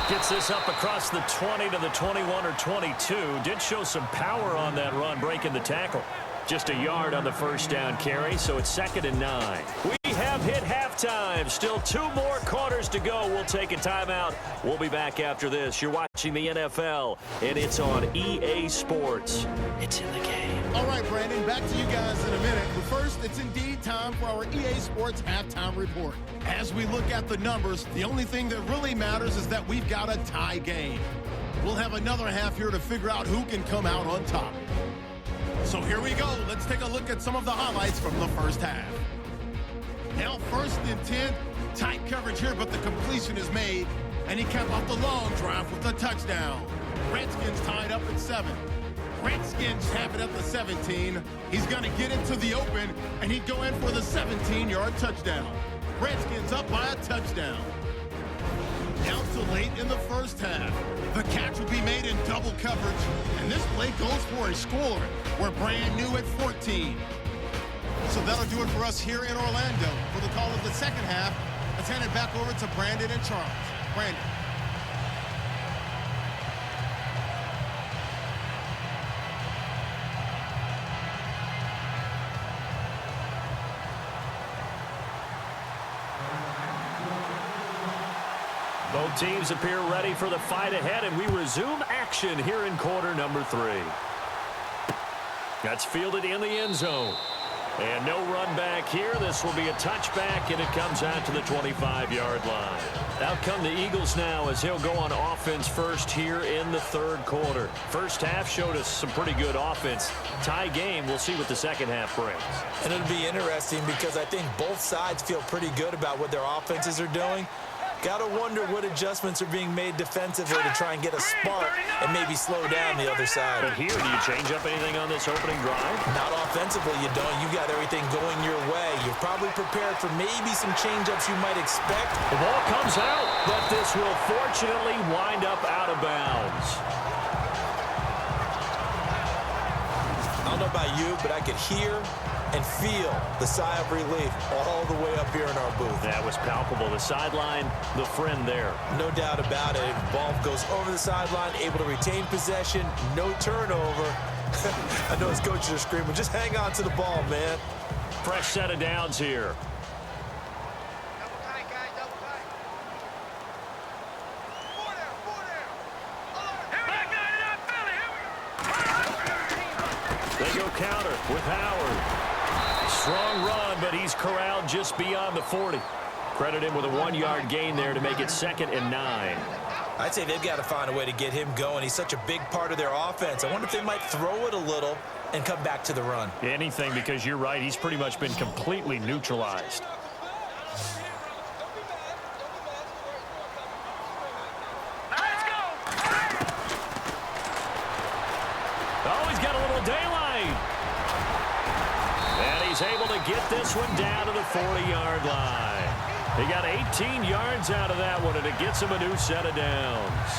Gets this up across the 20 to the 21 or 22. Did show some power on that run, breaking the tackle. Just a yard on the first down carry, so it's 2nd and 9. We have hit halftime. halftime. Still 2 more quarters to go. We'll take a timeout. We'll be back after this. You're watching the NFL, and it's on EA Sports. It's in the game. All right, Brandon, back to you guys in a minute. But first, it's indeed time for our EA Sports halftime report. As we look at the numbers, the only thing that really matters is that we've got a tie game. We'll have another half here to figure out who can come out on top. So here we go. Let's take a look at some of the highlights from the first half. Now, 1st and 10, tight coverage here, but the completion is made, and he capped off the long drive with a touchdown. Redskins tied up at 7. Redskins have it at the 17. He's going to get into the open, and he'd go in for the 17-yard touchdown. Redskins up by a touchdown. Down to late in the first half. The catch will be made in double coverage, and this play goes for a score. We're brand new at 14. So that'll do it for us here in Orlando. For the call of the second half, let's hand it back over to Brandon and Charles. Brandon. Both teams appear ready for the fight ahead, and we resume action here in quarter number 3. That's fielded in the end zone. And no run back here. This will be a touchback, and it comes out to the 25-yard line. Out come the Eagles now as he'll go on offense first here in the 3rd quarter. First half showed us some pretty good offense. Tie game. We'll see what the second half brings. And it'll be interesting because I think both sides feel pretty good about what their offenses are doing. Got to wonder what adjustments are being made defensively to try and get a spark and maybe slow down the other side. But here, do you change up anything on this opening drive? Not offensively, you don't. You got everything going your way. You're probably prepared for maybe some change-ups you might expect. The ball comes out, but this will fortunately wind up out of bounds. I don't know about you, but I could hear and feel the sigh of relief all the way up here in our booth. That was palpable. The sideline, the friend there. No doubt about it. Ball goes over the sideline, able to retain possession, no turnover. I know his coaches are screaming, just hang on to the ball, man. Fresh set of downs here. Double tight, guys, double tight. 4 down, 4 down. Here we go. Back 9 up, Philly. Here we go. They go counter with Howard. Strong run, but he's corralled just beyond the 40. Credit him with a 1-yard gain there to make it 2nd and 9. I'd say they've got to find a way to get him going. He's such a big part of their offense. I wonder if they might throw it a little and come back to the run. Anything, because you're right. He's pretty much been completely neutralized. Let's go. Oh, he's got a little daylight. And he's able to get this one down to the 40-yard line. He got 18 yards out of that one, and it gets him a new set of downs.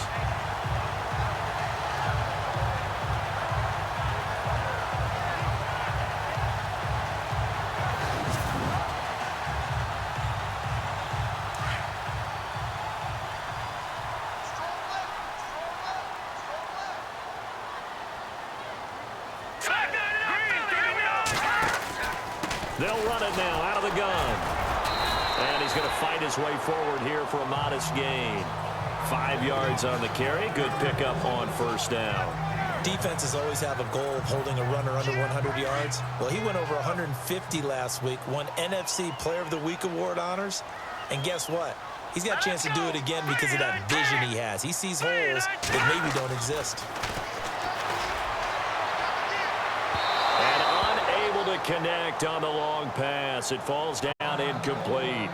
They'll run it now out of the gun. And he's going to fight his way forward here for a modest gain. 5 yards on the carry. Good pickup on first down. Defenses always have a goal of holding a runner under 100 yards. Well, he went over 150 last week, won NFC Player of the Week award honors. And guess what? He's got a chance to do it again because of that vision he has. He sees holes that maybe don't exist. Connect on the long pass. It falls down incomplete.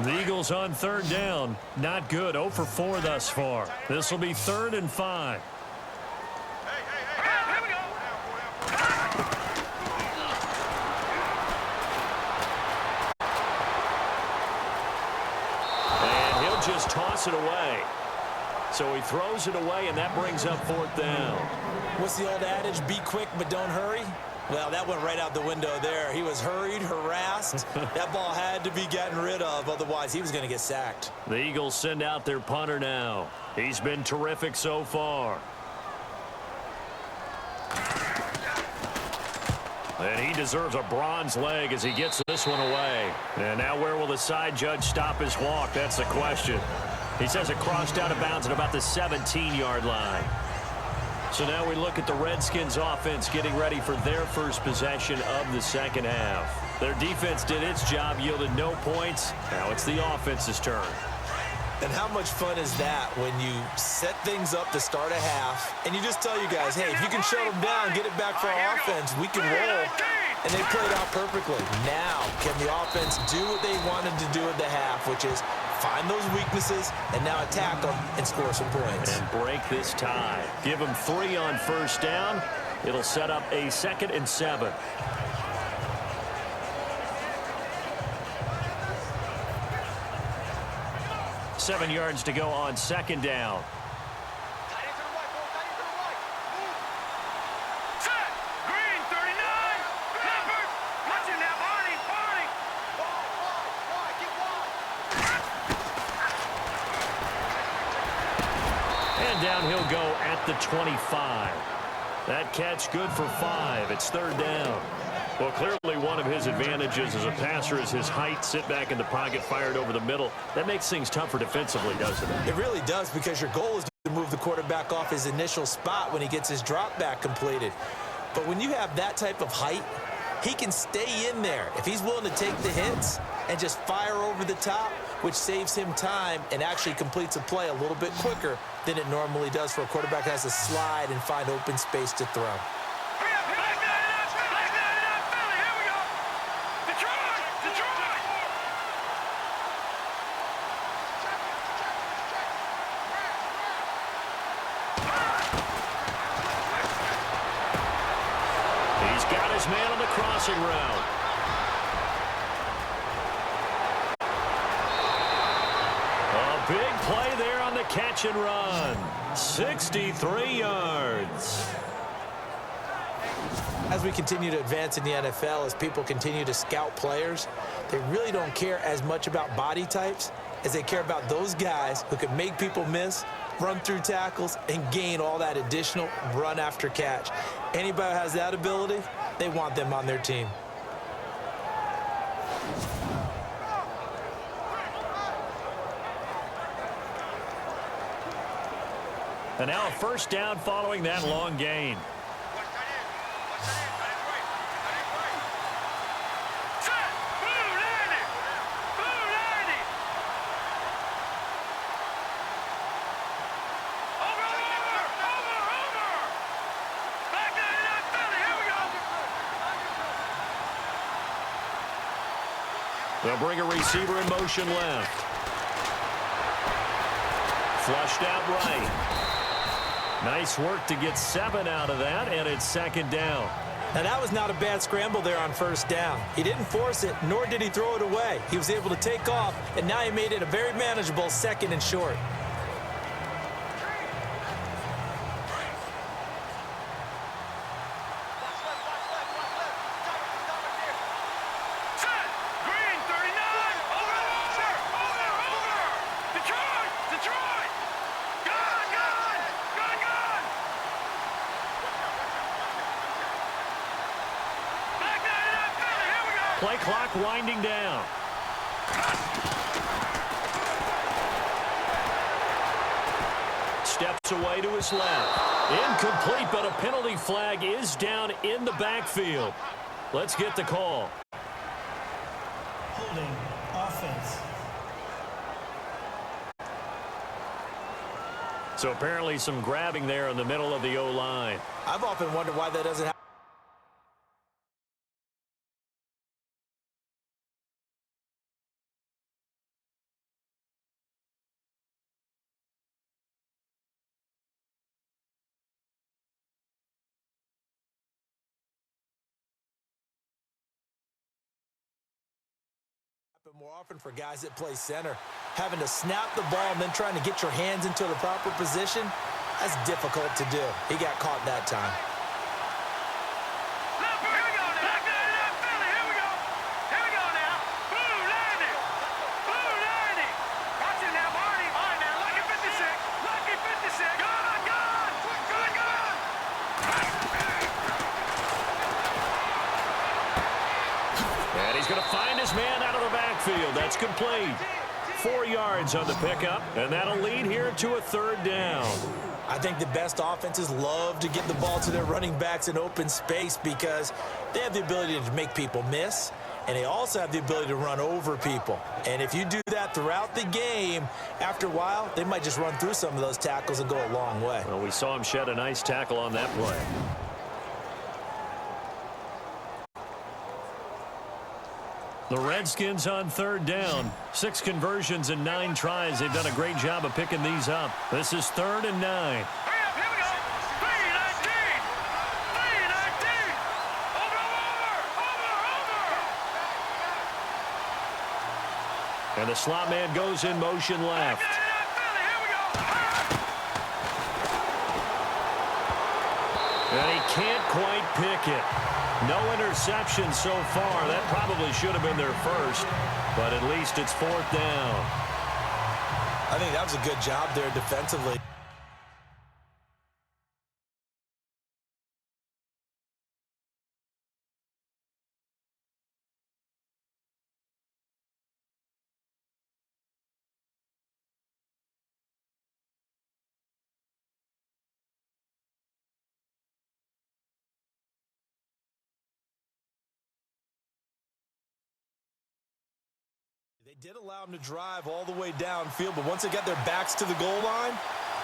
The Eagles on 3rd down. Not good. 0 for 4 thus far. This will be 3rd and 5. Here we go. And he'll just toss it away. So he throws it away, and that brings up 4th down. What's the old adage? Be quick, but don't hurry. Well, that went right out the window there. He was hurried, harassed. That ball had to be gotten rid of, otherwise he was going to get sacked. The Eagles send out their punter now. He's been terrific so far. And he deserves a bronze leg as he gets this one away. And now where will the side judge stop his walk? That's the question. He says it crossed out of bounds at about the 17-yard line. So now we look at the Redskins offense getting ready for their first possession of the second half. Their defense did its job, yielded no points. Now it's the offense's turn. And how much fun is that when you set things up to start a half and you just tell you guys, hey, if you can shut them down, get it back for our offense, we can roll. And they played out perfectly. Now, can the offense do what they wanted to do at the half, which is find those weaknesses and now attack them and score some points. And break this tie. Give them 3 on first down. It'll set up a 2nd and 7. Seven yards to go on 2nd down. Set. Green, 39. Number. Watch it now, Barney. And down he'll go at the 25. That catch good for 5. It's 3rd down. Well, clearly one of his advantages as a passer is his height. Sit back in the pocket, fired over the middle. That makes things tougher defensively, doesn't it? It really does, because your goal is to move the quarterback off his initial spot when he gets his drop back completed. But when you have that type of height, he can stay in there if he's willing to take the hits and just fire over the top, which saves him time and actually completes a play a little bit quicker than it normally does for a quarterback that has to slide and find open space to throw. Man on the crossing route. A big play there on the catch and run. 63 yards. As we continue to advance in the NFL, as people continue to scout players, they really don't care as much about body types as they care about those guys who can make people miss, run through tackles, and gain all that additional run after catch. Anybody who has that ability, they want them on their team. And now a first down following that long gain. They'll bring a receiver in motion left. Flushed out right. Nice work to get 7 out of that, and it's 2nd down. Now, that was not a bad scramble there on first down. He didn't force it, nor did he throw it away. He was able to take off, and now he made it a very manageable 2nd and short. Play clock winding down. Steps away to his left. Incomplete, but a penalty flag is down in the backfield. Let's get the call. Holding offense. So apparently some grabbing there in the middle of the O-line. I've often wondered why that doesn't happen. happen more often for guys that play center. Having to snap the ball and then trying to get your hands into the proper position, that's difficult to do. He got caught that time. And he's going to find his man out of the backfield. That's complete. 4 yards on the pickup, and that'll lead here to a third down. I think the best offenses love to get the ball to their running backs in open space because they have the ability to make people miss, and they also have the ability to run over people. And if you do that throughout the game, after a while, they might just run through some of those tackles and go a long way. Well, we saw him shed a nice tackle on that play. The Redskins on third down. 6 conversions and 9 tries. They've done a great job of picking these up. This is 3rd and 9. Here we go. 3-19. 3-19. Over. And the slot man goes in motion left. Here we go. And he can't quite pick it. No interception so far. That probably should have been their first, but at least it's 4th down. I think that was a good job there defensively. They did allow them to drive all the way downfield, but once they got their backs to the goal line,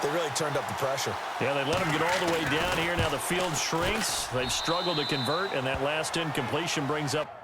they really turned up the pressure. Yeah, they let them get all the way down here. Now the field shrinks. They've struggled to convert, and that last incompletion brings up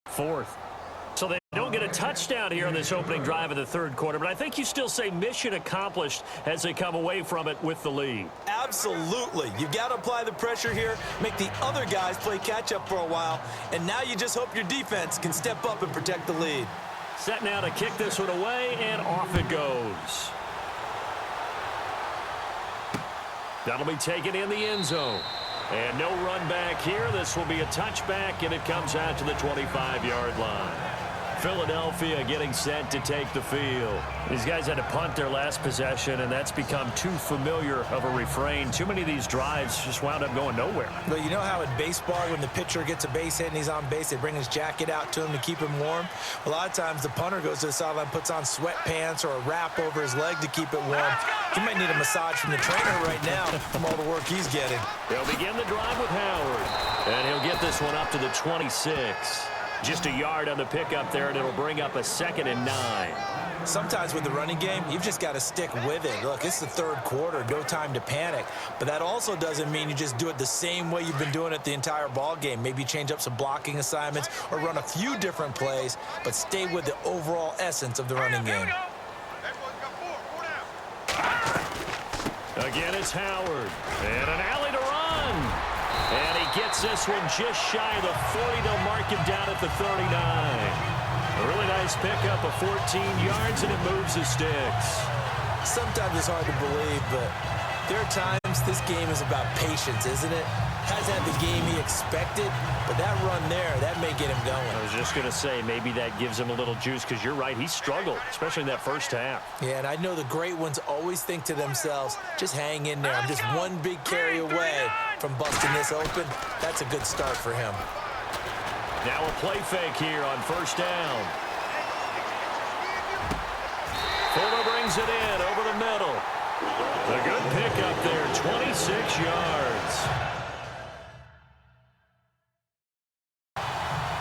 fourth. So they don't get a touchdown here on this opening drive of the third quarter, but I think you still say mission accomplished as they come away from it with the lead. Absolutely. You've got to apply the pressure here, make the other guys play catch-up for a while, and now you just hope your defense can step up and protect the lead. Set now to kick this one away, and off it goes. That'll be taken in the end zone. And no run back here. This will be a touchback, and it comes out to the 25-yard line. Philadelphia getting set to take the field. These guys had to punt their last possession, and that's become too familiar of a refrain. Too many of these drives just wound up going nowhere. But you know how in baseball, when the pitcher gets a base hit and he's on base, they bring his jacket out to him to keep him warm? A lot of times the punter goes to the sideline, puts on sweatpants or a wrap over his leg to keep it warm. He might need a massage from the trainer right now from all the work he's getting. They'll begin the drive with Howard. And he'll get this one up to the 26. Just a yard on the pickup there, and it'll bring up a 2nd and 9. Sometimes with the running game, you've just got to stick with it. Look, it's the third quarter, no time to panic. But that also doesn't mean you just do it the same way you've been doing it the entire ball game. Maybe change up some blocking assignments or run a few different plays, but stay with the overall essence of the running game. Again, it's Howard. And an alley to run. And he gets this one just shy of the 40. They'll mark him down at the 39. A really nice pickup of 14 yards, and it moves the sticks. Sometimes it's hard to believe, but there are times this game is about patience, isn't it? Hasn't had the game he expected, but that run there, that may get him going. I was just going to say, maybe that gives him a little juice, because you're right, he struggled, especially in that first half. Yeah, and I know the great ones always think to themselves, just hang in there. I'm just one big carry away from busting this open. That's a good start for him. Now a play fake here on first down. Fuller brings it in over the middle. A good pickup there, 26 yards.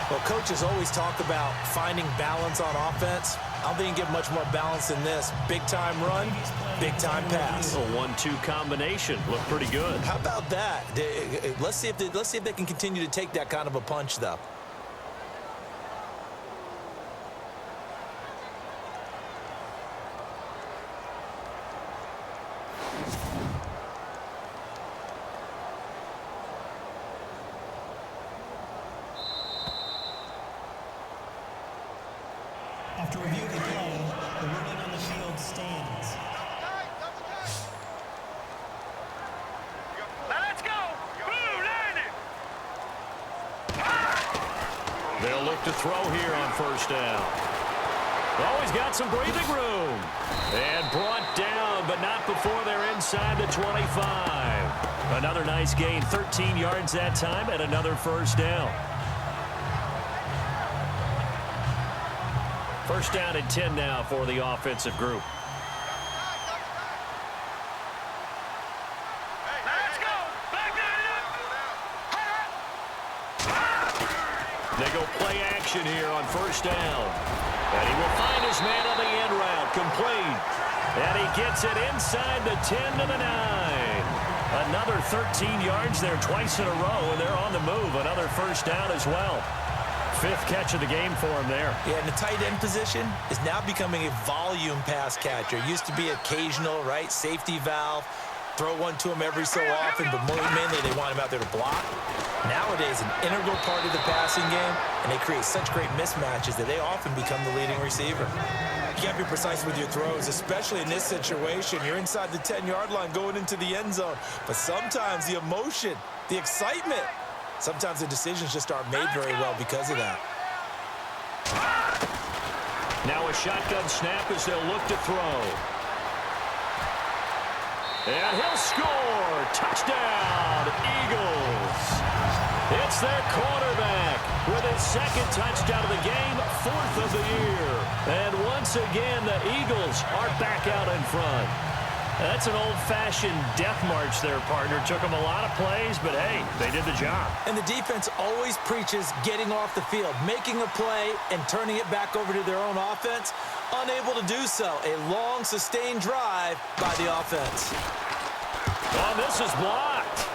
Well, coaches always talk about finding balance on offense. I don't think you can get much more balance than this. Big-time run, big-time pass. A 1-2 combination. Looked pretty good. How about that? Let's see if they can continue to take that kind of a punch, though. After review of the play, the ruling on the field stands. Now let's go. Blue, line it. They'll look to throw here on first down. Always got some breathing room. And brought down, but not before they're inside the 25. Another nice gain, 13 yards that time, and another first down. First down and 10 now for the offensive group. Let's go. Back They go play action here on first down. And he will find his man on the end route, complete. And he gets it inside the 10 to the 9. Another 13 yards there twice in a row, and they're on the move. Another first down as well. Fifth catch of the game for him there. Yeah, and the tight end position is now becoming a volume pass catcher. Used to be occasional, right? Safety valve. Throw one to him every so often, but mainly they want him out there to block. Nowadays, an integral part of the passing game, and they create such great mismatches that they often become the leading receiver. You can't be precise with your throws, especially in this situation. You're inside the 10-yard line going into the end zone, but sometimes the emotion, the excitement, sometimes the decisions just aren't made very well because of that. Now a shotgun snap as they'll look to throw. And he'll score. Touchdown, Eagles. It's their quarterback with his second touchdown of the game, fourth of the year. And once again, the Eagles are back out in front. That's an old-fashioned death march there, partner. Took them a lot of plays, but hey, they did the job. And the defense always preaches getting off the field, making a play and turning it back over to their own offense. Unable to do so. A long, sustained drive by the offense. Oh, this is blocked.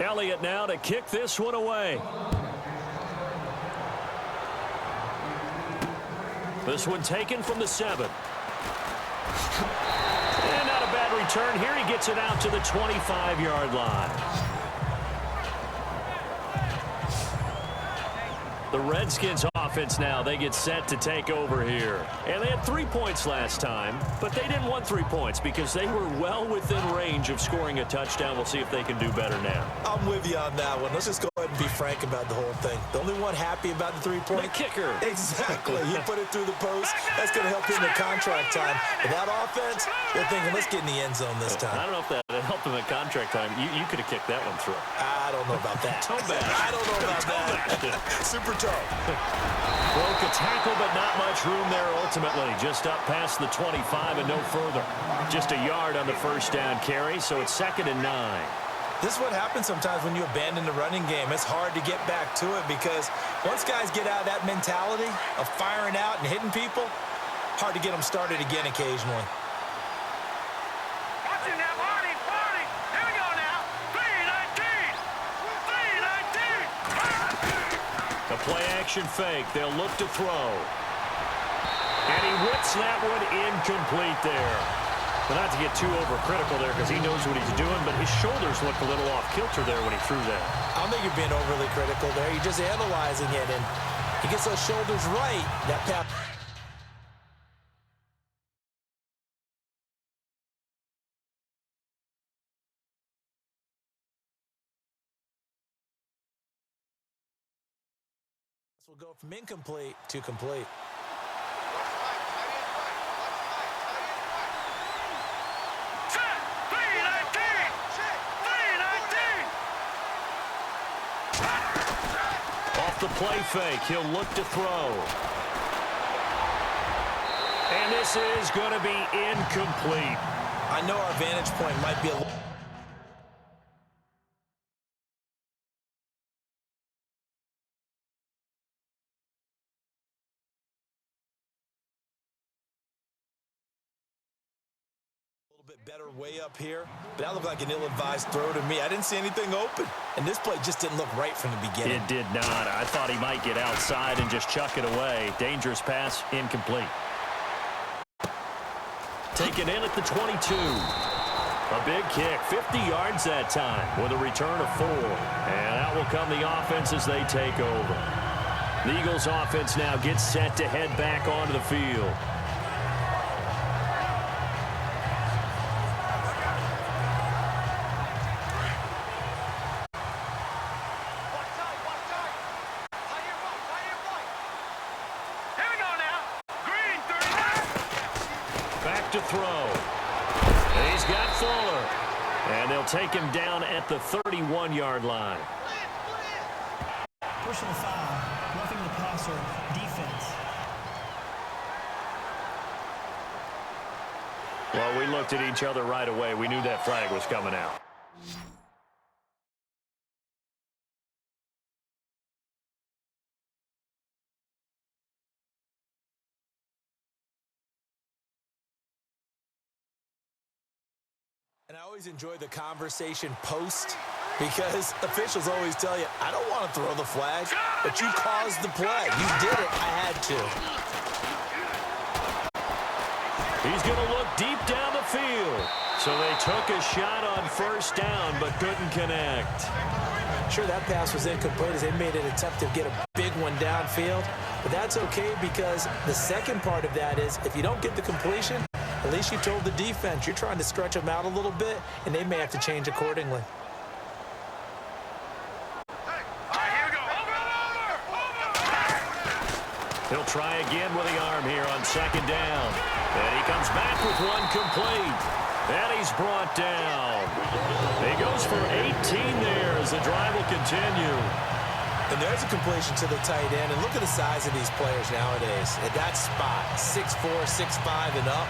Elliott now to kick this one away. This one taken from the 7. And not a bad return here. He gets it out to the 25-yard line. The Redskins offense now, they get set to take over here. And they had 3 points last time, but they didn't want 3 points because they were well within range of scoring a touchdown. We'll see if they can do better now. I'm with you on that one. Let's just go ahead and be frank about the whole thing. The only one happy about the 3-point? The kicker. Exactly. You put it through the post. That's going to help him in contract time. But that offense, they're thinking, let's get in the end zone this time. I don't know if that helped him at contract time. You could have kicked that one through. I don't know about that. Toe bash. I don't know about that. Super toe. Broke a tackle, but not much room there ultimately. Just up past the 25 and no further. Just a yard on the first down carry, so it's 2nd and 9. This is what happens sometimes when you abandon the running game. It's hard to get back to it because once guys get out of that mentality of firing out and hitting people, hard to get them started again occasionally. Watch it now, Marty. Here we go now. 3-19. The play action fake. They'll look to throw. And he whips that one incomplete there. Well, not to get too overcritical there because he knows what he's doing, but his shoulders looked a little off kilter there when he threw that. I don't think you're being overly critical there. You're just analyzing it, and he gets those shoulders right. That pass. Will go from incomplete to complete. Off the play fake, he'll look to throw. And this is going to be incomplete. I know our vantage point might be a little... bit better way up here, but that looked like an ill-advised throw to me. I didn't see anything open, and this play just didn't look right from the beginning. It did not. I thought he might get outside and just chuck it away. Dangerous pass, incomplete. Taken in at the 22. A big kick, 50 yards that time with a return of 4. And out will come the offense as they take over. The Eagles offense now gets set to head back onto the field. To throw. And he's got Fuller. And they'll take him down at the 31-yard line. Personal foul, roughing the passer, defense. Well, we looked at each other right away. We knew that flag was coming out. And I always enjoy the conversation post because officials always tell you, I don't want to throw the flag, but you caused the play. You did it. I had to. He's going to look deep down the field. So they took a shot on first down but couldn't connect. Sure, that pass was incomplete as they made an attempt to get a big one downfield. But that's okay because the second part of that is if you don't get the completion, at least you told the defense you're trying to stretch them out a little bit, and they may have to change accordingly. He'll try again with the arm here on second down. And he comes back with one complete. And he's brought down. He goes for 18 there as the drive will continue. And there's a completion to the tight end. And look at the size of these players nowadays. At that spot, 6'4", 6'5", and up.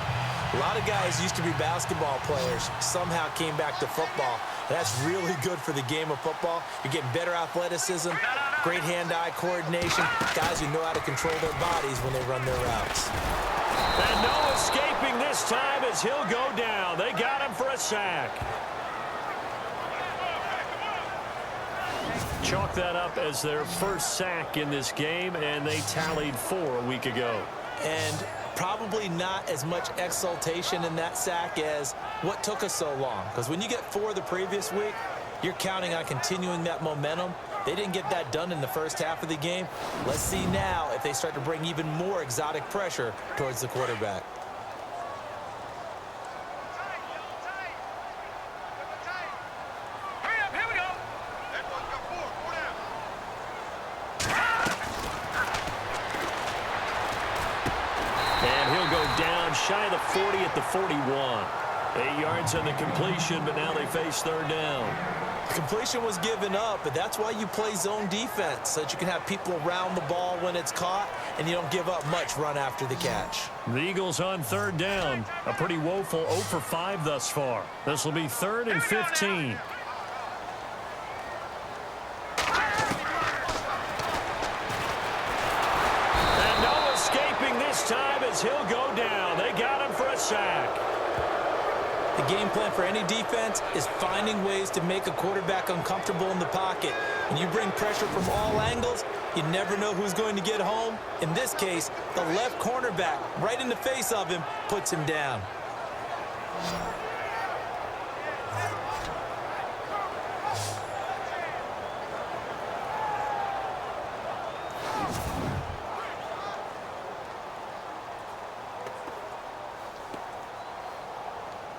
A lot of guys used to be basketball players, somehow came back to football. That's really good for the game of football. You're getting better athleticism, great hand-eye coordination, guys who know how to control their bodies when they run their routes. And no escaping this time as he'll go down. They got him for a sack. Chalk that up as their first sack in this game, and they tallied 4 a week ago. And probably not as much exultation in that sack as what took us so long. Because when you get 4 the previous week, you're counting on continuing that momentum. They didn't get that done in the first half of the game. Let's see now if they start to bring even more exotic pressure towards the quarterback. Shy of the 40 at the 41. 8 yards on the completion, but now they face third down. The completion was given up, but that's why you play zone defense, so that you can have people around the ball when it's caught, and you don't give up much run after the catch. The Eagles on third down. A pretty woeful 0 for 5 thus far. This will be 3rd and 15. And no escaping this time as he'll go down. They got him for a sack. The game plan for any defense is finding ways to make a quarterback uncomfortable in the pocket. When you bring pressure from all angles, you never know who's going to get home. In this case, the left cornerback, right in the face of him, puts him down.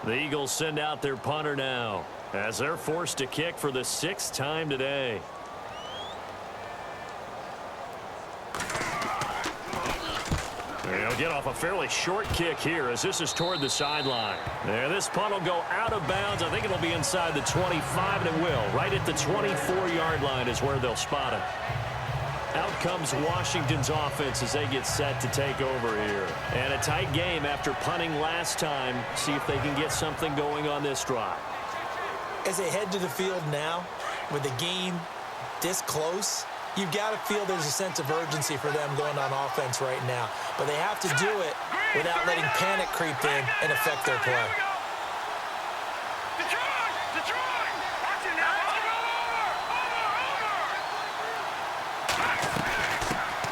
The Eagles send out their punter now as they're forced to kick for the 6th time today. They'll get off a fairly short kick here as this is toward the sideline. This punt will go out of bounds. I think it'll be inside the 25, and it will. Right at the 24-yard line is where they'll spot it. Out comes Washington's offense as they get set to take over here. And a tight game after punting last time. See if they can get something going on this drive. As they head to the field now, with the game this close, you've got to feel there's a sense of urgency for them going on offense right now. But they have to do it without letting panic creep in and affect their play.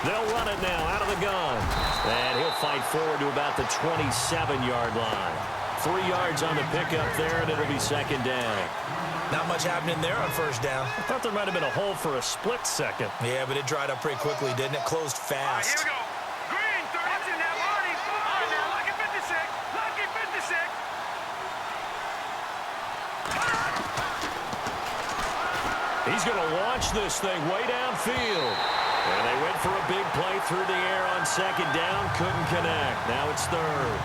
They'll run it now out of the gun. And he'll fight forward to about the 27-yard line. 3 yards on the pickup there, and it'll be 2nd down. Not much happening there on 1st down. I thought there might have been a hole for a split second. Yeah, but it dried up pretty quickly, didn't it? Closed fast. Here we go. Green, 30. That's in there, Marty. Now, lucky 56. Lucky 56. He's going to launch this thing way downfield. And they went for a big play through the air on 2nd down. Couldn't connect. Now it's 3rd.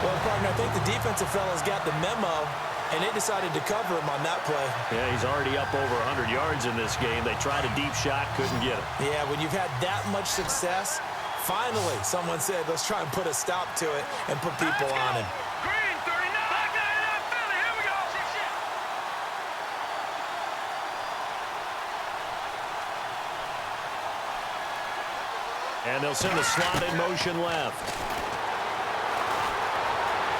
Well, partner, I think the defensive fellas got the memo, and they decided to cover him on that play. Yeah, he's already up over 100 yards in this game. They tried a deep shot, couldn't get it. Yeah, when you've had that much success, finally someone said, let's try and put a stop to it and put people on him. Green, 39. Back that Philly. Here we go. And they'll send the slot in motion left.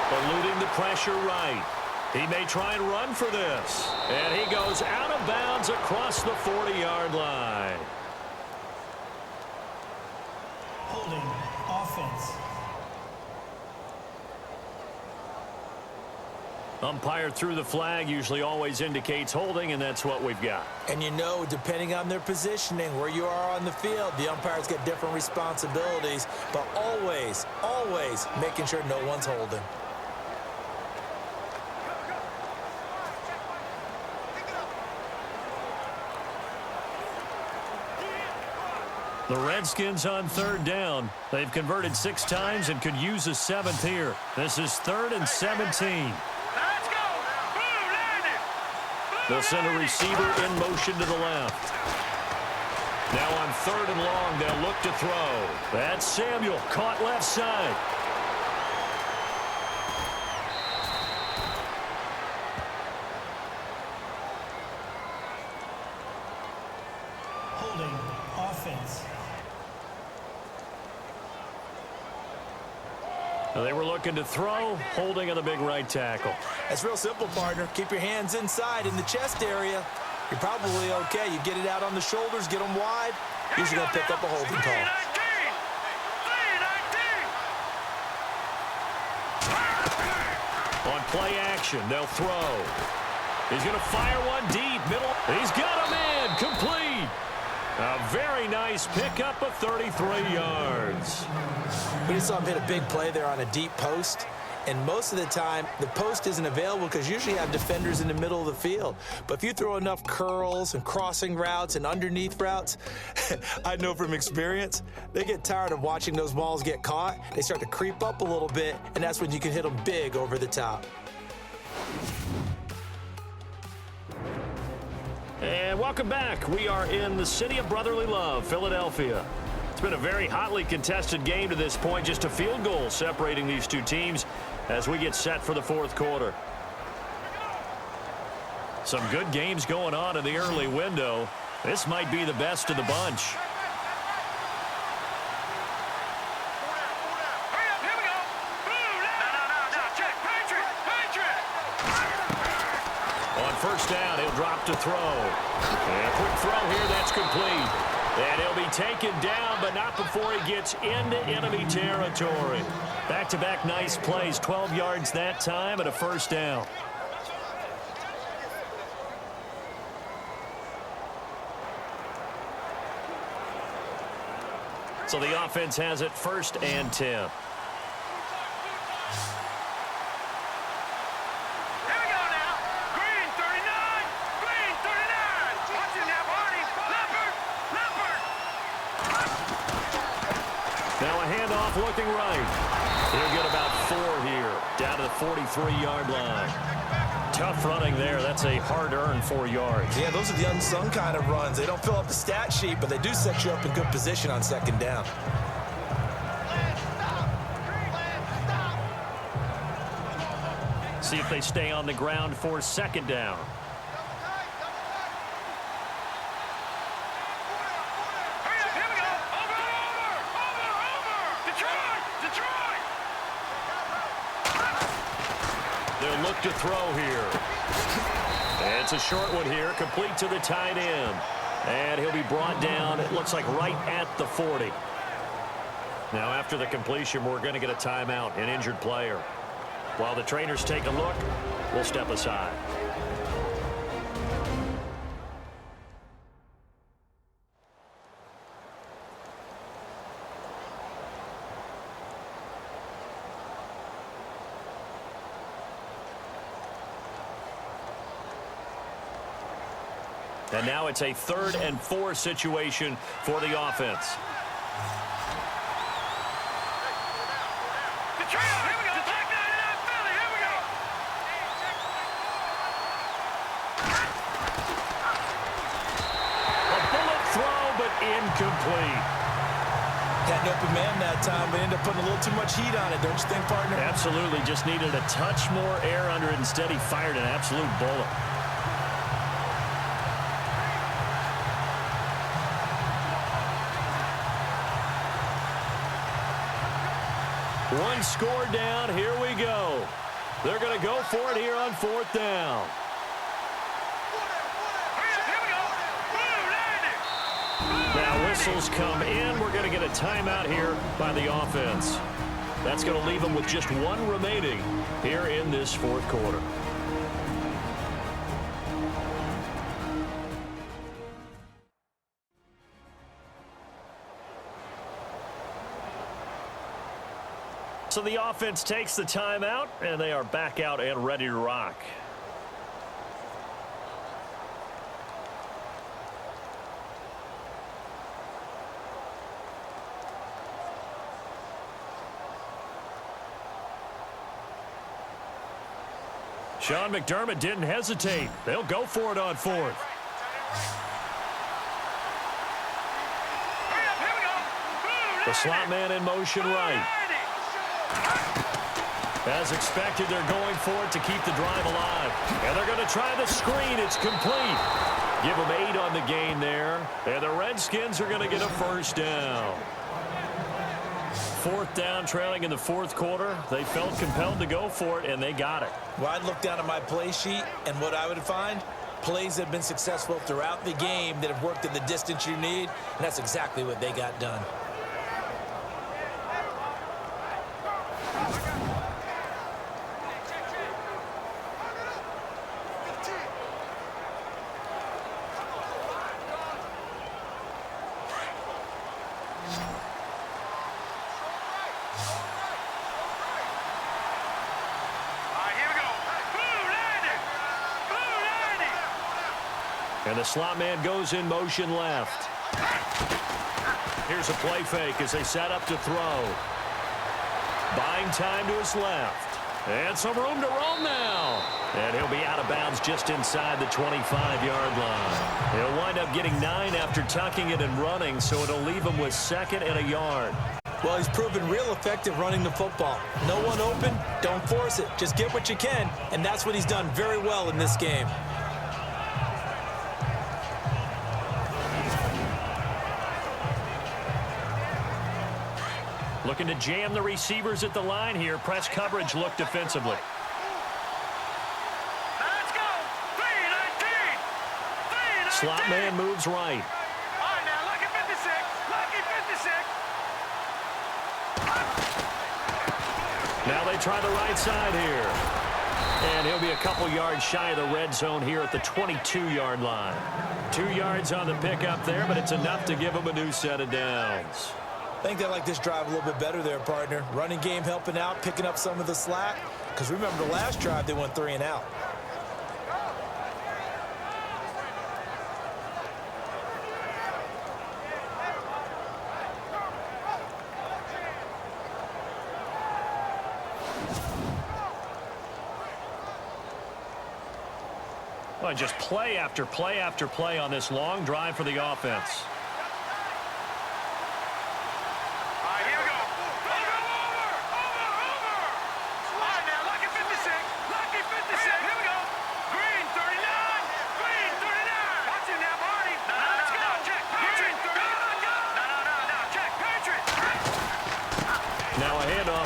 Eluding the pressure right. He may try and run for this. And he goes out of bounds across the 40-yard line. Holding offense. Umpire threw the flag, usually always indicates holding, and that's what we've got. And you know, depending on their positioning, where you are on the field, the umpires get different responsibilities, but always, always making sure no one's holding. The Redskins on 3rd down. They've converted 6 times and could use a 7th here. This is 3rd and 17. Let's go. Boom, landed. They'll send a receiver in motion to the left. Now on 3rd and long, they'll look to throw. That's Samuel, caught left side. Holding offense. They were looking to throw, holding on the big right tackle. It's real simple, partner. Keep your hands inside in the chest area. You're probably okay. You get it out on the shoulders, get them wide. Usually going to pick up a holding call. 3-19. On play action, they'll throw. He's going to fire one deep, middle. He's got him in, complete. A very nice pickup of 33 yards. We just saw him hit a big play there on a deep post. And most of the time, the post isn't available because usually you have defenders in the middle of the field. But if you throw enough curls and crossing routes and underneath routes, I know from experience, they get tired of watching those balls get caught. They start to creep up a little bit, and that's when you can hit them big over the top. And welcome back. We are in the city of brotherly love, Philadelphia. It's been a very hotly contested game to this point. Just a field goal separating these two teams as we get set for the fourth quarter. Some good games going on in the early window. This might be the best of the bunch. On first down, he'll drop to throw. And a quick throw here, that's complete. And he'll be taken down, but not before he gets into enemy territory. Back-to-back nice plays, 12 yards that time and a first down. So the offense has it 1st and 10. Now a handoff looking right. He'll get about 4 here, down to the 43-yard line. Tough running there. That's a hard-earned 4 yards. Yeah, those are the unsung kind of runs. They don't fill up the stat sheet, but they do set you up in good position on 2nd down. See if they stay on the ground for 2nd down. They'll look to throw here. And it's a short one here, complete to the tight end. And he'll be brought down, it looks like right at the 40. Now after the completion, we're going to get a timeout, an injured player. While the trainers take a look, we'll step aside. And now it's a 3rd and 4 situation for the offense. A bullet throw, but incomplete. Had an open man that time, but ended up putting a little too much heat on it, don't you think, partner? Absolutely. Just needed a touch more air under it. Instead, he fired an absolute bullet. One score down. Here we go. They're going to go for it here on 4th down. Now whistles come in. We're going to get a timeout here by the offense. That's going to leave them with just 1 remaining here in this 4th quarter. So the offense takes the timeout, and they are back out and ready to rock. Sean McDermott didn't hesitate. They'll go for it on 4th. The slot man in motion right. As expected, they're going for it to keep the drive alive. And they're going to try the screen. It's complete. Give them 8 on the gain there. And the Redskins are going to get a first down. 4th down, trailing in the 4th quarter. They felt compelled to go for it, and they got it. Well, I'd look down at my play sheet, and what I would find, plays that have been successful throughout the game that have worked in the distance you need, and that's exactly what they got done. And the slot man goes in motion left. Here's a play fake as they set up to throw. Buying time to his left. And some room to roam now. And he'll be out of bounds just inside the 25-yard line. He'll wind up getting 9 after tucking it and running, so it'll leave him with 2nd and a yard. Well, he's proven real effective running the football. No one open, don't force it. Just get what you can, and that's what he's done very well in this game. Looking to jam the receivers at the line here. Press coverage look defensively. Let's go. 3-19. Slot man moves right. All right, now, lucky 56. Lucky 56. Now they try the right side here. And he'll be a couple yards shy of the red zone here at the 22-yard line. 2 yards on the pickup there, but it's enough to give him a new set of downs. I think they like this drive a little bit better there, partner. Running game helping out, picking up some of the slack. Because remember the last drive, they went 3 and out. Well, just play after play after play on this long drive for the offense.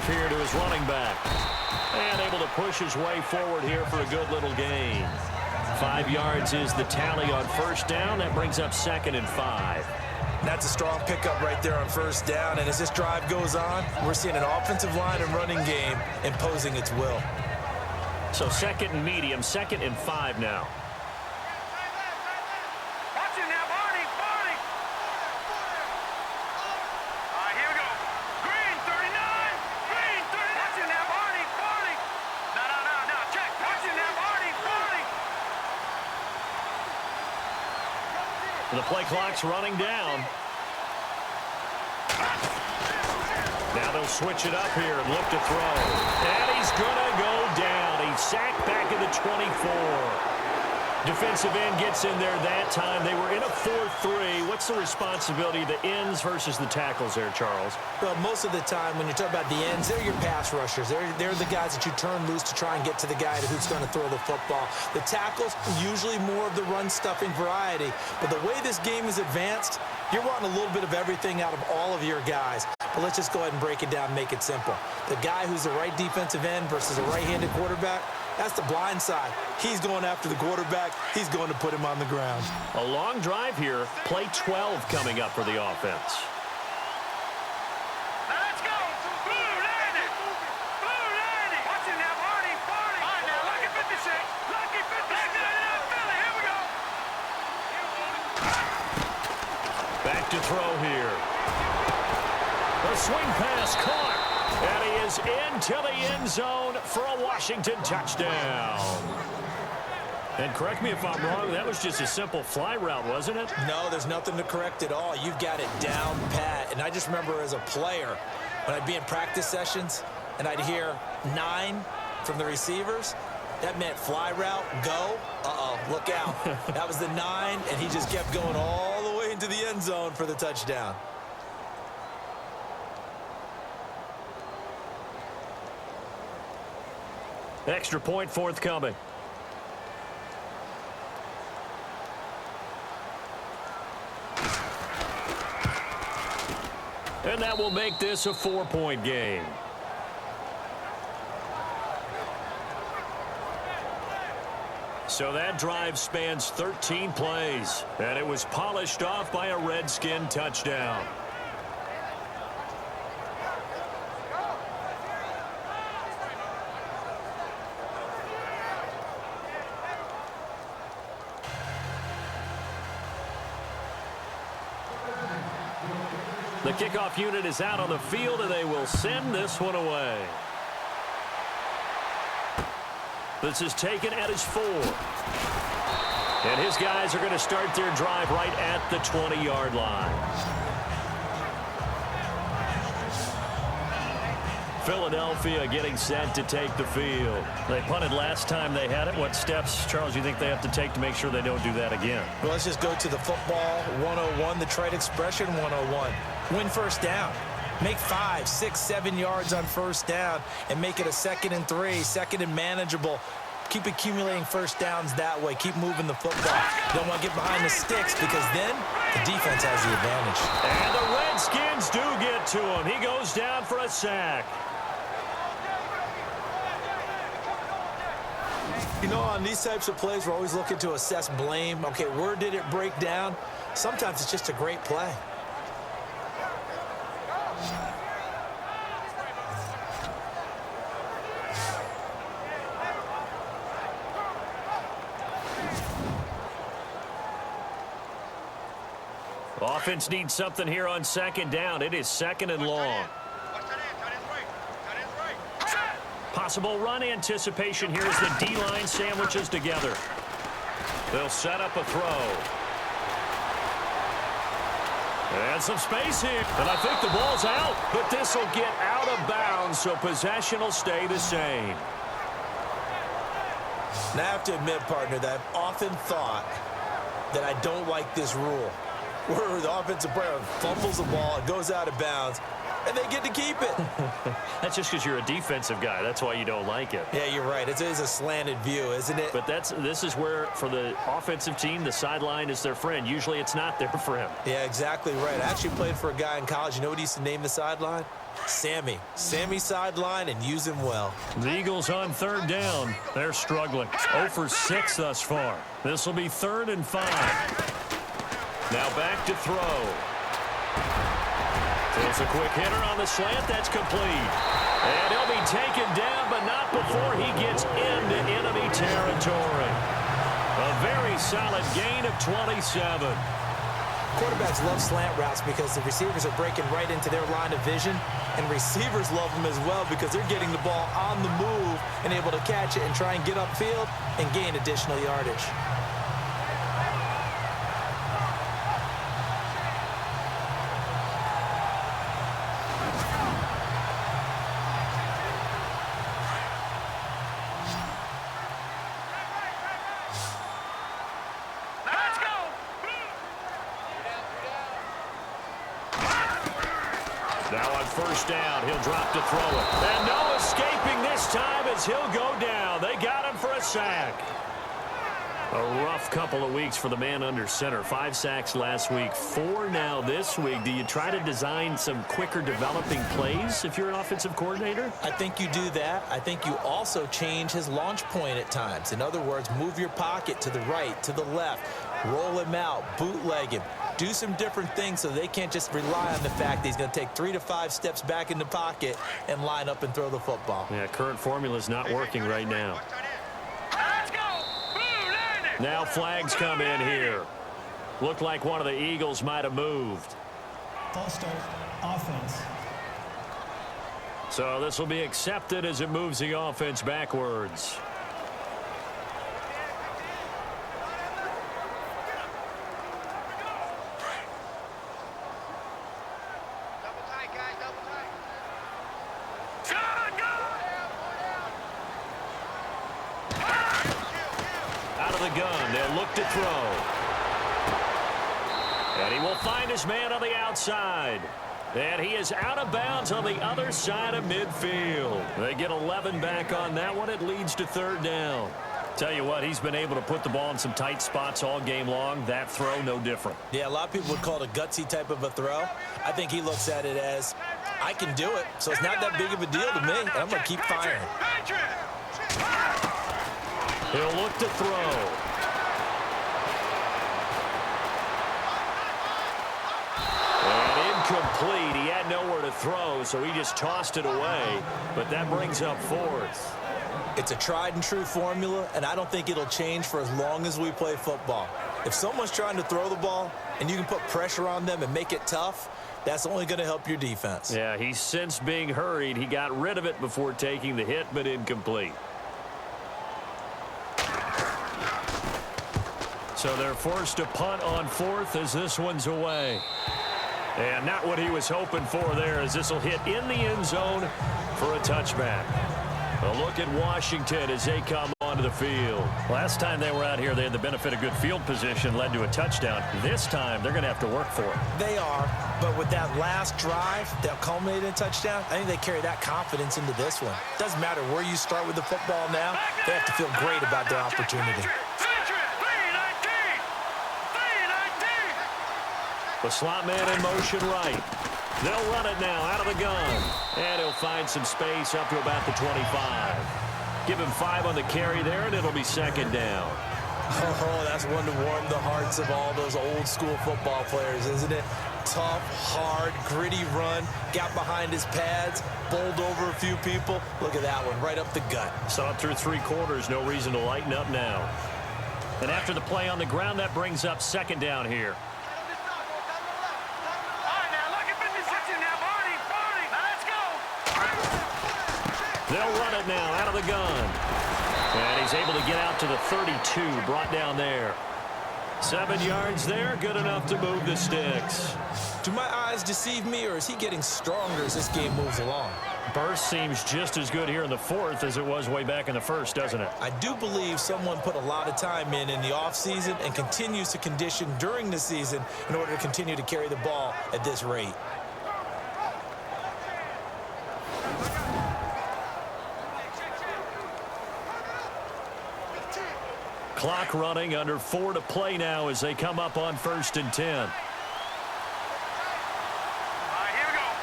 Here to his running back. And able to push his way forward here for a good little gain. 5 yards is the tally on first down. That brings up 2nd and 5. That's a strong pickup right there on first down. And as this drive goes on, we're seeing an offensive line and running game imposing its will. So 2nd and medium, 2nd and 5 now. The play clock's running down. Now they'll switch it up here and look to throw. And he's going to go down. He's sacked back at the 24. Defensive end gets in there that time. They were in a 4-3. What's the responsibility of the ends versus the tackles there, Charles? Well, most of the time when you talk about the ends, they're your pass rushers. They're the guys that you turn loose to try and get to the guy who's going to throw the football. The tackles, usually more of the run-stuffing variety. But the way this game is advanced, you're wanting a little bit of everything out of all of your guys. But let's just go ahead and break it down and make it simple. The guy who's the right defensive end versus a right-handed quarterback, that's the blind side. He's going after the quarterback. He's going to put him on the ground. A long drive here. Play 12 coming up for the offense. Let's go. Blue landed. Blue landed. Watch it now, Barney. Barney. All right, now, lucky 56. Lucky 56. Philly, here we go. Back to throw here. The swing pass caught. And he is into the end zone for a Washington touchdown. And correct me if I'm wrong, that was just a simple fly route, wasn't it? No, there's nothing to correct at all. You've got it down pat. And I just remember as a player, when I'd be in practice sessions and I'd hear 9 from the receivers, that meant fly route, go. Uh-oh, look out. That was the 9, and he just kept going all the way into the end zone for the touchdown. Extra point forthcoming. And that will make this a 4-point game. So that drive spans 13 plays, and it was polished off by a Redskin touchdown. The kickoff unit is out on the field, and they will send this one away. This is taken at his 4. And his guys are going to start their drive right at the 20-yard line. Philadelphia getting set to take the field. They punted last time they had it. What steps, Charles, you think they have to take to make sure they don't do that again? Well, let's just go to the football 101, the trade expression 101. Win first down. Make 5, 6, 7 yards on first down and make it a 2nd and 3, 2nd and manageable. Keep accumulating first downs that way. Keep moving the football. You don't want to get behind the sticks because then the defense has the advantage. And the Redskins do get to him. He goes down for a sack. You know, on these types of plays, we're always looking to assess blame. Okay, where did it break down? Sometimes it's just a great play. Offense needs something here on 2nd down. It is 2nd and long. Possible run anticipation here as the D-line sandwiches together. They'll set up a throw. And some space here. And I think the ball's out, but this will get out of bounds, so possession will stay the same. Now, I have to admit, partner, that I've often thought that I don't like this rule, where the offensive player fumbles the ball, it goes out of bounds, and they get to keep it. That's just because you're a defensive guy. That's why you don't like it. Yeah, you're right. It is a slanted view, isn't it? But this is where, for the offensive team, the sideline is their friend. Usually it's not their friend. Yeah, exactly right. I actually played for a guy in college. You know what he used to name the sideline? Sammy. Sammy sideline, and use him well. The Eagles on 3rd down. They're struggling. 0 for 6 thus far. This will be 3rd and 5. Now back to throw. It's a quick hitter on the slant. That's complete. And he'll be taken down, but not before he gets into enemy territory. A very solid gain of 27. Quarterbacks love slant routes because the receivers are breaking right into their line of vision, and receivers love them as well because they're getting the ball on the move and able to catch it and try and get upfield and gain additional yardage. Now on 1st down, he'll drop to throw it. And no escaping this time as he'll go down. They got him for a sack. A rough couple of weeks for the man under center. 5 sacks last week, 4 now this week. Do you try to design some quicker developing plays if you're an offensive coordinator? I think you do that. I think you also change his launch point at times. In other words, move your pocket to the right, to the left, roll him out, bootleg him. Do some different things so they can't just rely on the fact that he's going to take 3 to 5 steps back in the pocket and line up and throw the football. Yeah, current formula is not working right now. Now flags come in here. Looked like one of the Eagles might have moved. False start, offense. So this will be accepted as it moves the offense backwards. To throw. And he will find his man on the outside. And he is out of bounds on the other side of midfield. They get 11 back on that one. It leads to 3rd down. Tell you what, he's been able to put the ball in some tight spots all game long. That throw, no different. Yeah, a lot of people would call it a gutsy type of a throw. I think he looks at it as, I can do it, so it's not that big of a deal to me. I'm going to keep firing. He'll look to throw. Complete. He had nowhere to throw, so he just tossed it away. But that brings up 4th. It's a tried and true formula, and I don't think it'll change for as long as we play football. If someone's trying to throw the ball and you can put pressure on them and make it tough, that's only going to help your defense. Yeah, he's since being hurried. He got rid of it before taking the hit, but incomplete. So they're forced to punt on 4th as this one's away. And not what he was hoping for there, as this will hit in the end zone for a touchback. A look at Washington as they come onto the field. Last time they were out here, they had the benefit of good field position, led to a touchdown. This time, they're going to have to work for it. They are, but with that last drive that culminated in a touchdown, I think they carry that confidence into this one. Doesn't matter where you start with the football now, they have to feel great about their opportunity. The slot man in motion right. They'll run it now out of the gun. And he'll find some space up to about the 25. Give him 5 on the carry there, and it'll be second down. Oh, that's one to warm the hearts of all those old school football players, isn't it? Tough, hard, gritty run. Got behind his pads, bowled over a few people. Look at that one, right up the gut. Saw it through 3 quarters. No reason to lighten up now. And after the play on the ground, that brings up second down here. They'll run it now out of the gun. And he's able to get out to the 32, brought down there. 7 yards there, good enough to move the sticks. Do my eyes deceive me, or is he getting stronger as this game moves along? Burst seems just as good here in the 4th as it was way back in the 1st, doesn't it? I do believe someone put a lot of time in the offseason and continues to condition during the season in order to continue to carry the ball at this rate. Clock running, under 4 to play now as they come up on 1st and 10.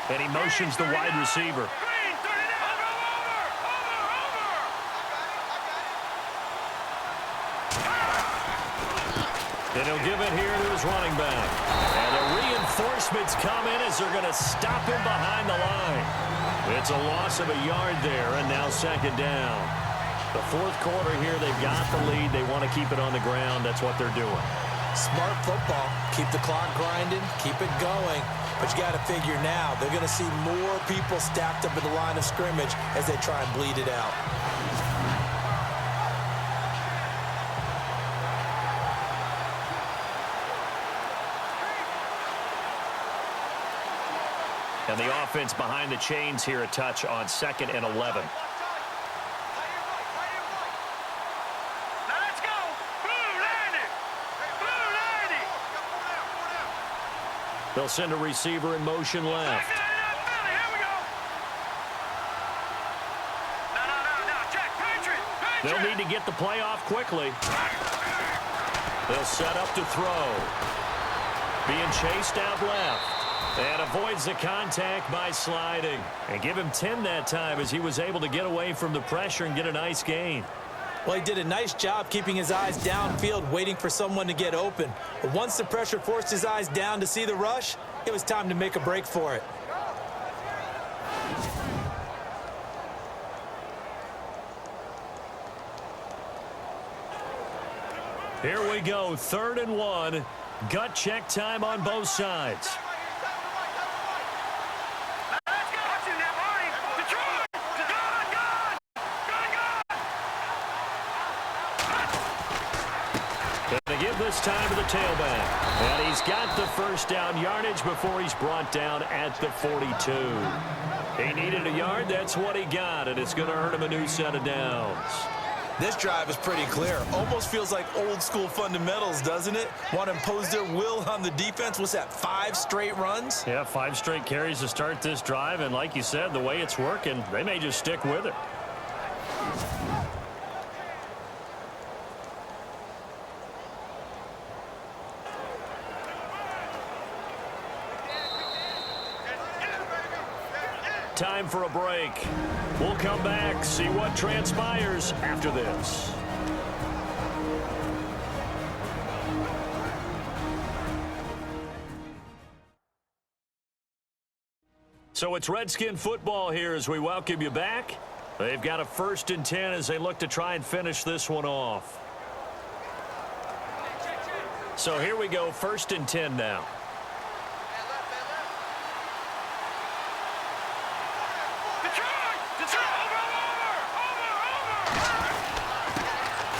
And he motions the wide receiver. And he'll give it here to his running back. And the reinforcements come in as they're going to stop him behind the line. It's a loss of a yard there, and now second down. The 4th quarter here, they've got the lead. They want to keep it on the ground. That's what they're doing. Smart football. Keep the clock grinding. Keep it going. But you got to figure now, they're going to see more people stacked up at the line of scrimmage as they try and bleed it out. And the offense behind the chains here, a touch on 2nd and 11. They'll send a receiver in motion left. They'll need to get the play off quickly. They'll set up to throw. Being chased out left. And avoids the contact by sliding. And give him 10 that time as he was able to get away from the pressure and get a nice gain. Well, he did a nice job keeping his eyes downfield, waiting for someone to get open. But once the pressure forced his eyes down to see the rush, it was time to make a break for it. Here we go, 3rd and 1. Gut check time on both sides. Give this time to the tailback. And he's got the first down yardage before he's brought down at the 42. He needed a yard. That's what he got, and it's going to earn him a new set of downs. This drive is pretty clear. Almost feels like old school fundamentals, doesn't it? Want to impose their will on the defense. What's that, 5 straight runs? Yeah, 5 straight carries to start this drive, and like you said, the way it's working, they may just stick with it. Time for a break. We'll come back, see what transpires after this. So it's Redskin football here as we welcome you back. They've got a 1st and 10 as they look to try and finish this one off. So here we go, 1st and 10 now.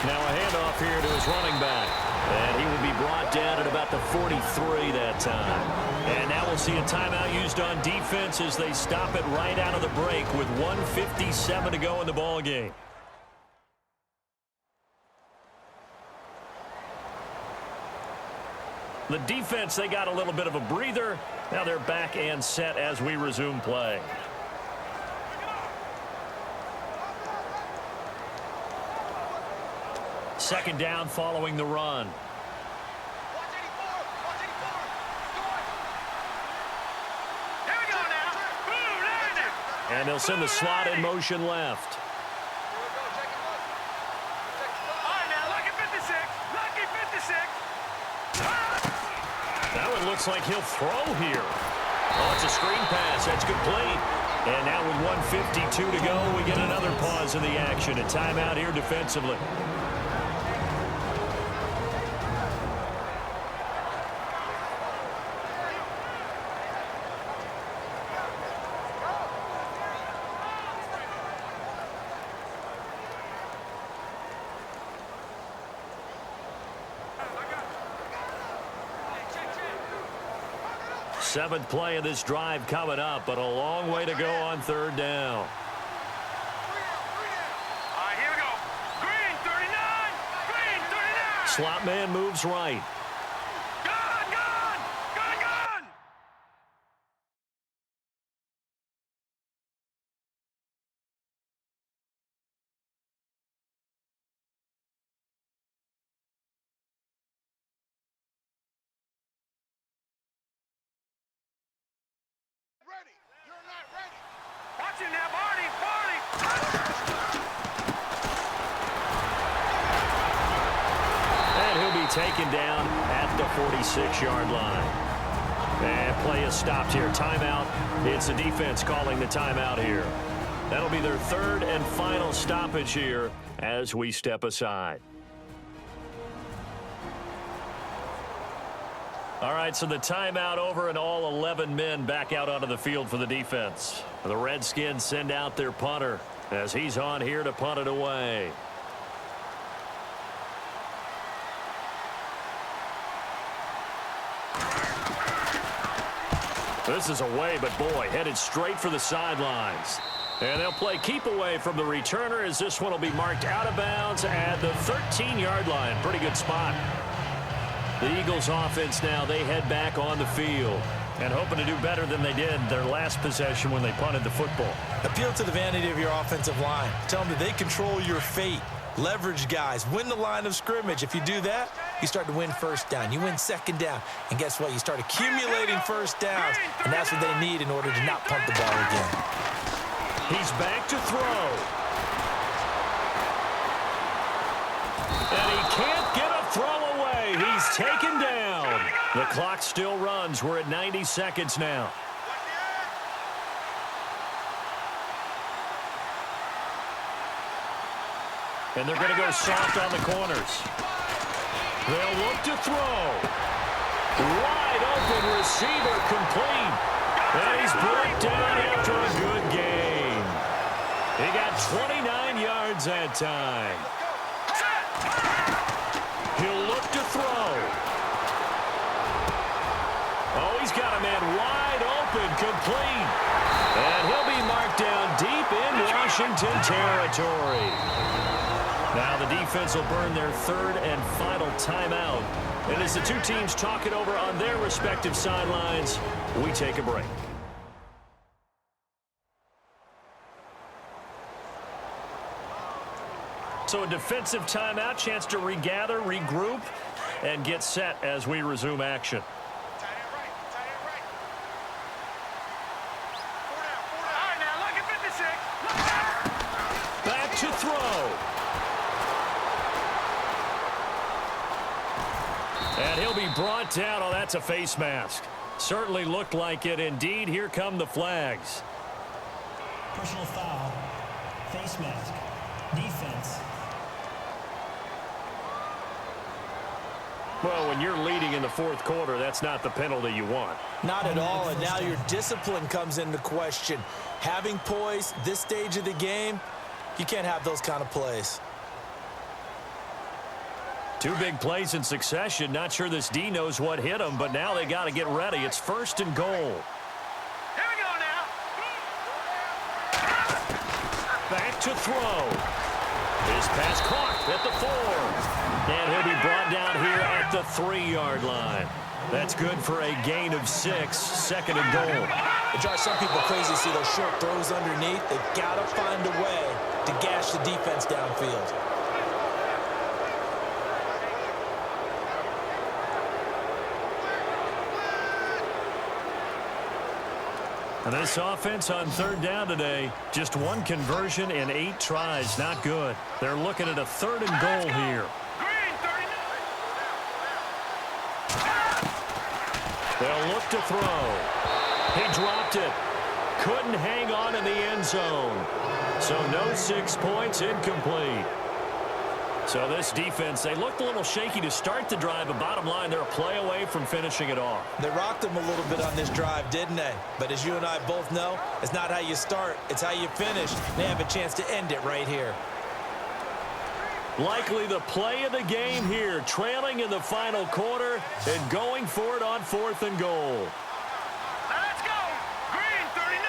Now a handoff here to his running back. And he will be brought down at about the 43 that time. And now we'll see a timeout used on defense as they stop it right out of the break with 1:57 to go in the ballgame. The defense, they got a little bit of a breather. Now they're back and set as we resume play. Second down following the run. And they'll send the slot in motion left. That one looks like he'll throw here. Oh, it's a screen pass. That's complete. And now with 1:52 to go, we get another pause in the action. A timeout here defensively. Seventh play of this drive coming up, but a long way to go on third down. All right, here we go. Green, 39. Green, 39. Slot man moves right. Gun, gun, gun, gun. Ready. You're not ready. Watch it now, Barney. Barney. And he'll be taken down at the 46-yard line. And play is stopped here. Timeout. It's the defense calling the timeout here. That'll be their third and final stoppage here as we step aside. All right, so the timeout over and all 11 men back out onto the field for the defense. The Redskins send out their punter as he's on here to punt it away. This is away, but boy, headed straight for the sidelines. And they'll play keep away from the returner as this one will be marked out of bounds at the 13-yard line. Pretty good spot. The Eagles offense now, they head back on the field and hoping to do better than they did their last possession when they punted the football. Appeal to the vanity of your offensive line. Tell them that they control your fate. Leverage guys. Win the line of scrimmage. If you do that, you start to win first down. You win second down. And guess what? You start accumulating first downs. And that's what they need in order to not punt the ball again. He's back to throw. And he can't get a throw away. He's taken down. The clock still runs. We're at 90 seconds now. And they're going to go soft on the corners. They'll look to throw. Wide open receiver complete. And he's brought down after a good gain. He got 29 yards that time. He'll look to throw. Oh, he's got a man wide open, complete. And he'll be marked down deep in Washington territory. Now the defense will burn their third and final timeout. And as the two teams talk it over on their respective sidelines, we take a break. So a defensive timeout, chance to regather, regroup, and get set as we resume action. Back to throw. And he'll be brought down. Oh, that's a face mask. Certainly looked like it. Indeed, here come the flags. Personal foul. Face mask. Defense. Well, when you're leading in the fourth quarter, that's not the penalty you want. Not at all, and now your discipline comes into question. Having poise, this stage of the game, you can't have those kind of plays. Two big plays in succession. Not sure this D knows what hit him, but now they got to get ready. It's 1st and goal. Here we go now. Back to throw. His pass caught at the 4. And he'll be brought down here at the 3-yard line. That's good for a gain of 6, 2nd and goal. It drives some people crazy to see those short throws underneath. They've got to find a way to gash the defense downfield. And this offense on 3rd down today, just 1 conversion in 8 tries. Not good. They're looking at a 3rd and goal here. Green, 39. They'll look to throw. He dropped it. Couldn't hang on in the end zone. So no 6 points, incomplete. So this defense, they looked a little shaky to start the drive, but bottom line, they're a play away from finishing it off. They rocked them a little bit on this drive, didn't they? But as you and I both know, it's not how you start, it's how you finish. They have a chance to end it right here. Likely the play of the game here, trailing in the final quarter and going for it on 4th and goal. Let's go. Green, 39.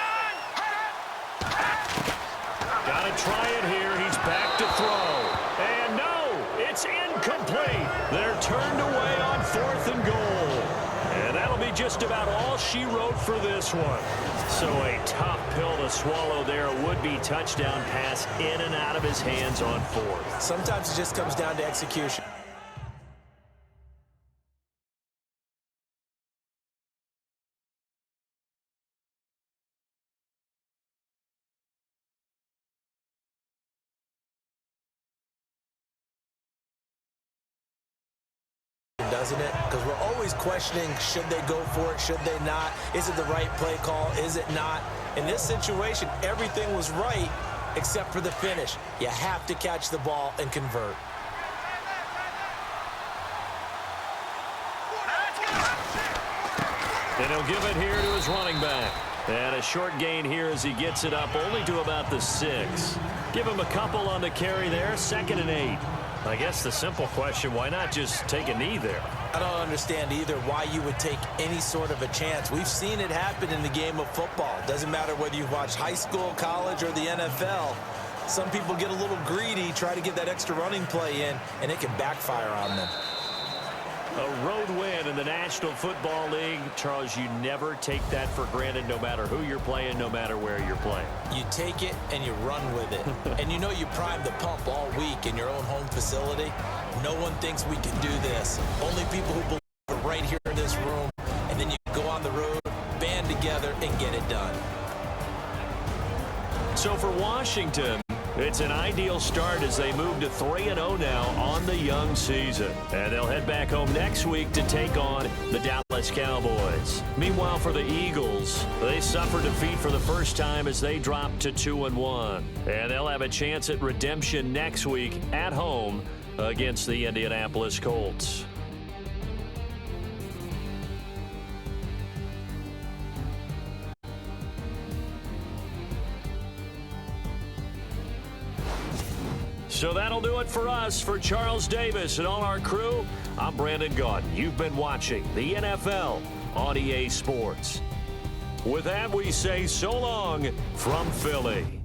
Got to try it here. He's back to throw. And no, it's incomplete. They're turned away on 4th and goal. And that'll be just about all she wrote for this one. So a tough pill to swallow there. A would-be touchdown pass in and out of his hands on 4th. Sometimes it just comes down to execution. Doesn't it? Because we're always questioning, should they go for it, should they not? Is it the right play call? Is it not? In this situation, everything was right except for the finish. You have to catch the ball and convert. And he'll give it here to his running back. And a short gain here as he gets it up only to about the 6. Give him a couple on the carry there, 2nd and 8. I guess the simple question, why not just take a knee there? I don't understand either why you would take any sort of a chance. We've seen it happen in the game of football. Doesn't matter whether you watch high school, college, or the NFL. Some people get a little greedy, try to get that extra running play in, and it can backfire on them. A road win in the National Football League. Charles, you never take that for granted no matter who you're playing, no matter where you're playing. You take it and you run with it. And you know you prime the pump all week in your own home facility. No one thinks we can do this. Only people who believe it right here in this room. And then you go on the road, band together, and get it done. So for Washington, it's an ideal start as they move to 3-0 now on the young season. And they'll head back home next week to take on the Dallas Cowboys. Meanwhile, for the Eagles, they suffered defeat for the first time as they dropped to 2-1. And they'll have a chance at redemption next week at home against the Indianapolis Colts. So that'll do it for us. For Charles Davis and all our crew, I'm Brandon Gaudin. You've been watching the NFL on EA Sports. With that, we say so long from Philly.